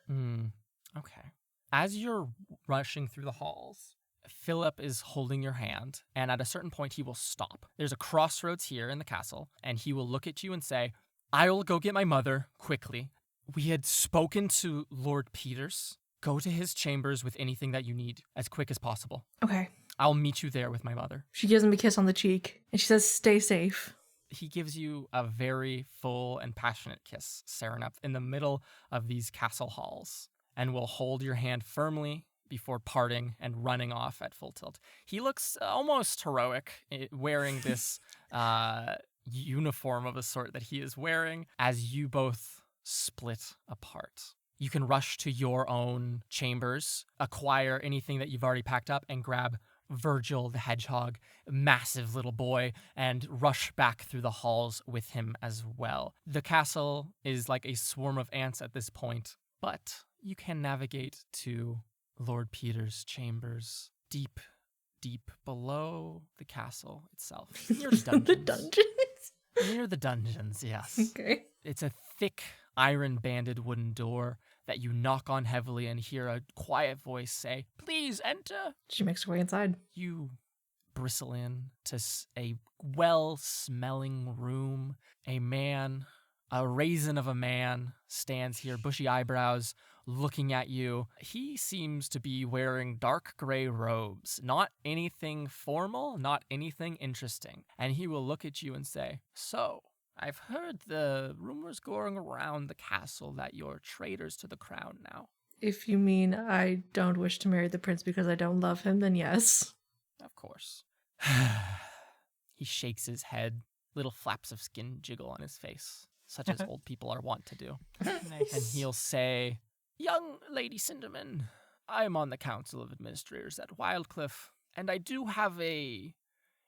Okay. As you're rushing through the halls, Philip is holding your hand, and at a certain point he will stop. There's a crossroads here in the castle, and he will look at you and say, I will go get my mother quickly. We had spoken to Lord Peters. Go to his chambers with anything that you need as quick as possible. Okay. I'll meet you there with my mother. She gives him a kiss on the cheek and she says, stay safe. He gives you a very full and passionate kiss, Serenep, in the middle of these castle halls, and will hold your hand firmly before parting and running off at full tilt. He looks almost heroic, wearing this uniform of a sort that he is wearing, as you both split apart. You can rush to your own chambers, acquire anything that you've already packed up, and grab Virgil the hedgehog, massive little boy, and rush back through the halls with him as well. The castle is like a swarm of ants at this point, but you can navigate to Lord Peter's chambers, deep, deep below the castle itself. Near the dungeons. The dungeons? Near the dungeons, yes. Okay. It's a thick, iron-banded wooden door that you knock on heavily and hear a quiet voice say, "Please enter." She makes her way inside. You bristle in to a well-smelling room. A man, a raisin of a man, stands here, bushy eyebrows, looking at you. He seems to be wearing dark gray robes, not anything formal, not anything interesting. And he will look at you and say, "So, I've heard the rumors going around the castle that you're traitors to the crown now." If you mean I don't wish to marry the prince because I don't love him, then yes. Of course. He shakes his head. Little flaps of skin jiggle on his face, such as old people are wont to do. Nice. And he'll say, "Young Lady Cinderman, I am on the Council of Administrators at Wildcliff, and I do have a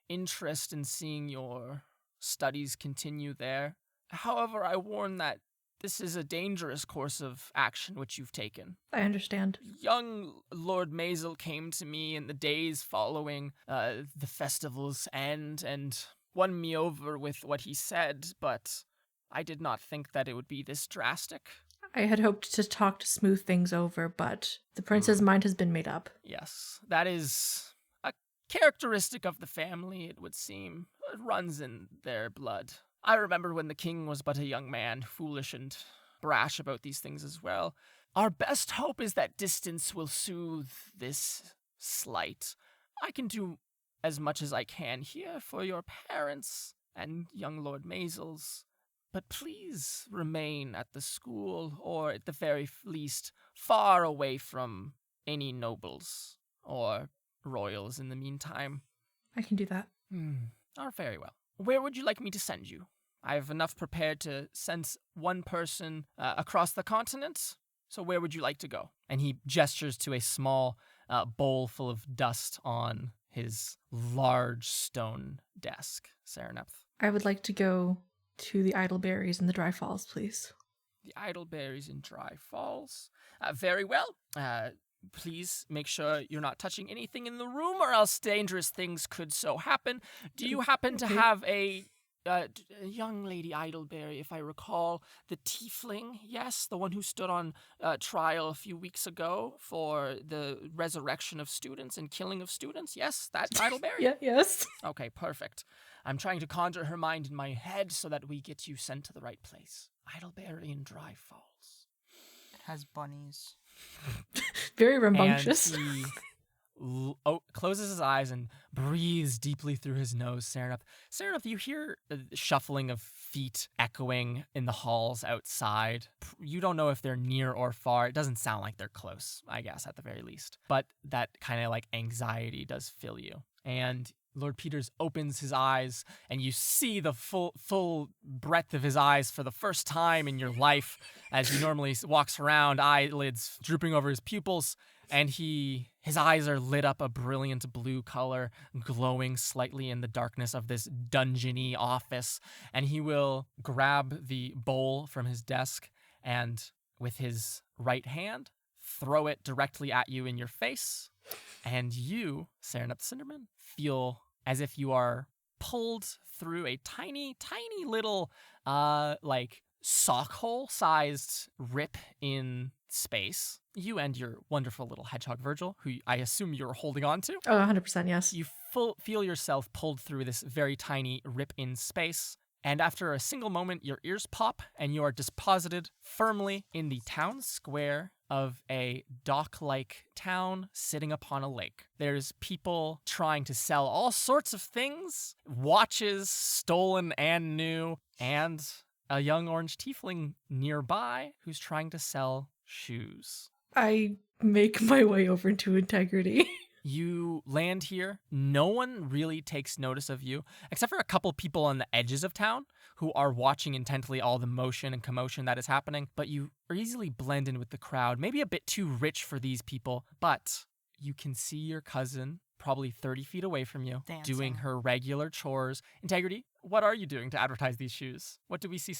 interest in seeing your studies continue there. However, I warn that this is a dangerous course of action which you've taken. I understand. Young Lord Maisel came to me in the days following the festival's end and won me over with what he said, but I did not think that it would be this drastic." I had hoped to talk to smooth things over, but the prince's mind has been made up. Yes, that is a characteristic of the family, it would seem. It runs in their blood. I remember when the king was but a young man, foolish and brash about these things as well. Our best hope is that distance will soothe this slight. I can do as much as I can here for your parents and young Lord Maisel's, but please remain at the school, or at the very least, far away from any nobles or royals in the meantime." I can do that. Oh, very well. Where would you like me to send you? I have enough prepared to send one person across the continent, so where would you like to go? And he gestures to a small bowl full of dust on his large stone desk, Serenepth. I would like to go to the idle berries and the dry falls, please. The idle berries in Dry Falls. Very well. Please make sure you're not touching anything in the room, or else dangerous things could so happen. Do you happen to have a young Lady Idleberry, if I recall, the tiefling? Yes, the one who stood on trial a few weeks ago for the resurrection of students and killing of students? Yes, that Idleberry? Yeah, yes. Okay, perfect. I'm trying to conjure her mind in my head so that we get you sent to the right place. Idleberry in Dry Falls. It has bunnies. Very rambunctious. And he closes his eyes and breathes deeply through his nose. Sereneth, you hear the shuffling of feet echoing in the halls outside. You don't know if they're near or far. It doesn't sound like they're close, I guess, at the very least. But that kind of like anxiety does fill you. And Lord Peters opens his eyes, and you see the full breadth of his eyes for the first time in your life, as he normally walks around, eyelids drooping over his pupils, and his eyes are lit up a brilliant blue color, glowing slightly in the darkness of this dungeony office. And he will grab the bowl from his desk and, with his right hand, throw it directly at you in your face. And you, Sereneth Cinderman, feel as if you are pulled through a tiny, tiny little, like, sock hole-sized rip in space. You and your wonderful little hedgehog Virgil, who I assume you're holding on to. Oh, 100%, yes. You feel yourself pulled through this very tiny rip in space. And after a single moment, your ears pop and you are deposited firmly in the town square of a dock-like town sitting upon a lake. There's people trying to sell all sorts of things, watches stolen and new, and a young orange tiefling nearby who's trying to sell shoes. I make my way over to Integrity. You land here. No one really takes notice of you, except for a couple people on the edges of town who are watching intently all the motion and commotion that is happening, but you are easily blend in with the crowd. Maybe a bit too rich for these people, but you can see your cousin probably 30 feet away from you, Dancing. doing her regular chores. Integrity, what are you doing to advertise these shoes? What do we see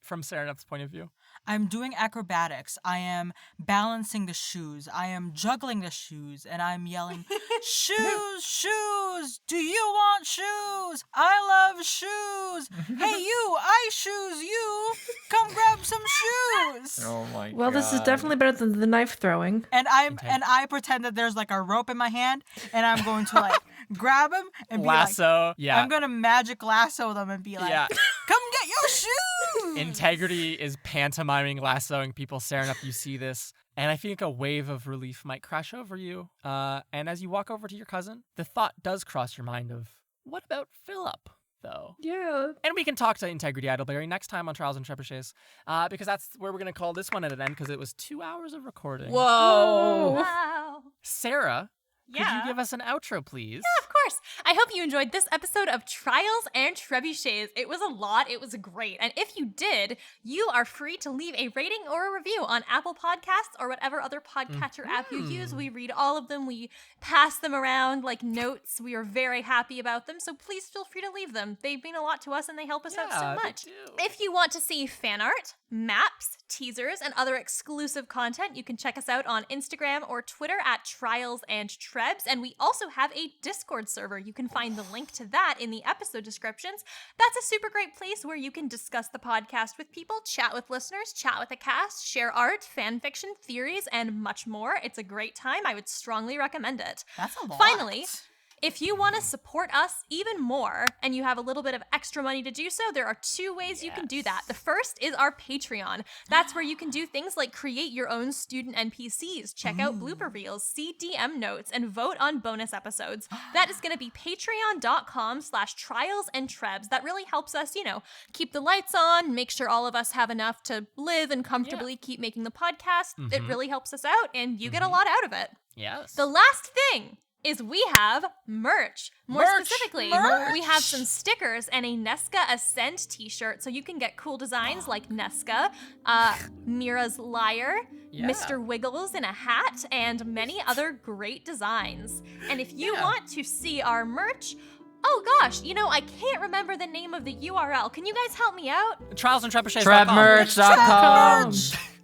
from Sereneth's point of view? I'm doing acrobatics. I am balancing the shoes. I am juggling the shoes, and I'm yelling, "Shoes, shoes! Do you want shoes? I love shoes! Hey, you! I shoes you! Come grab some shoes!" Oh my god. Well, this is definitely better than the knife throwing. And I pretend that there's like a rope in my hand, and I'm going to like grab him and be Lasso, like, yeah. I'm gonna magic lasso them and be like, Yeah. "Come get your shoes!" Integrity is pantomiming lassoing people. Sereneth, you see this, and I think a wave of relief might crash over you. And as you walk over to your cousin, the thought does cross your mind of, what about Philip, though? Yeah. And we can talk to Integrity Idleberry next time on Trials Trebuchets, because that's where we're going to call this one at an end, because it was 2 hours of recording. Whoa. Wow. Sarah, could Yeah. you give us an outro, please? Yeah, of course. I hope you enjoyed this episode of Trials and Trebuchets. It was a lot. It was great. And if you did, you are free to leave a rating or a review on Apple Podcasts or whatever other podcatcher app you use. We read all of them. We pass them around like notes. We are very happy about them. So please feel free to leave them. They mean a lot to us and they help us out so Yeah, they much. do. If you want to see fan art, maps, teasers, and other exclusive content, you can check us out on Instagram or Twitter at Trials and Trebs. And we also have a Discord server. You can find the link to that in the episode descriptions. That's a super great place where you can discuss the podcast with people, chat with listeners, chat with the cast, share art, fan fiction, theories, and much more. It's a great time. I would strongly recommend it. That's a lot. Finally, if you want to support us even more and you have a little bit of extra money to do so, there are 2 ways you can do that. The first is our Patreon. That's where you can do things like create your own student NPCs, check out blooper reels, see DM notes, and vote on bonus episodes. That is going to be patreon.com/trialsandtrebs. That really helps us, keep the lights on, make sure all of us have enough to live and comfortably keep making the podcast. It really helps us out, and you get a lot out of it. Yes. The last thing is we have merch. More specifically, we have some stickers and a Nesca Ascent t-shirt, so you can get cool designs like Nesca, Mira's lyre, Mr. Wiggles in a hat, and many other great designs. And if you want to see our merch, oh gosh, I can't remember the name of the URL. Can you guys help me out? Trialsandtrebuchets.com.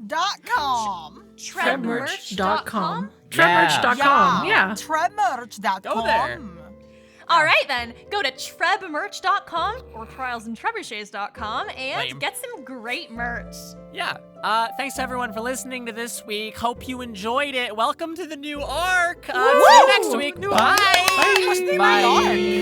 Trebmerch.com. Trebmerch.com. Yeah. Trebmerch.com. Yeah. Trebmerch.com. Go there. All right, then. Go to trebmerch.com or trialsandtrebuchets.com and get some great merch. Yeah. Thanks to everyone for listening to this week. Hope you enjoyed it. Welcome to the new arc. See you next week. Bye. Bye. Bye.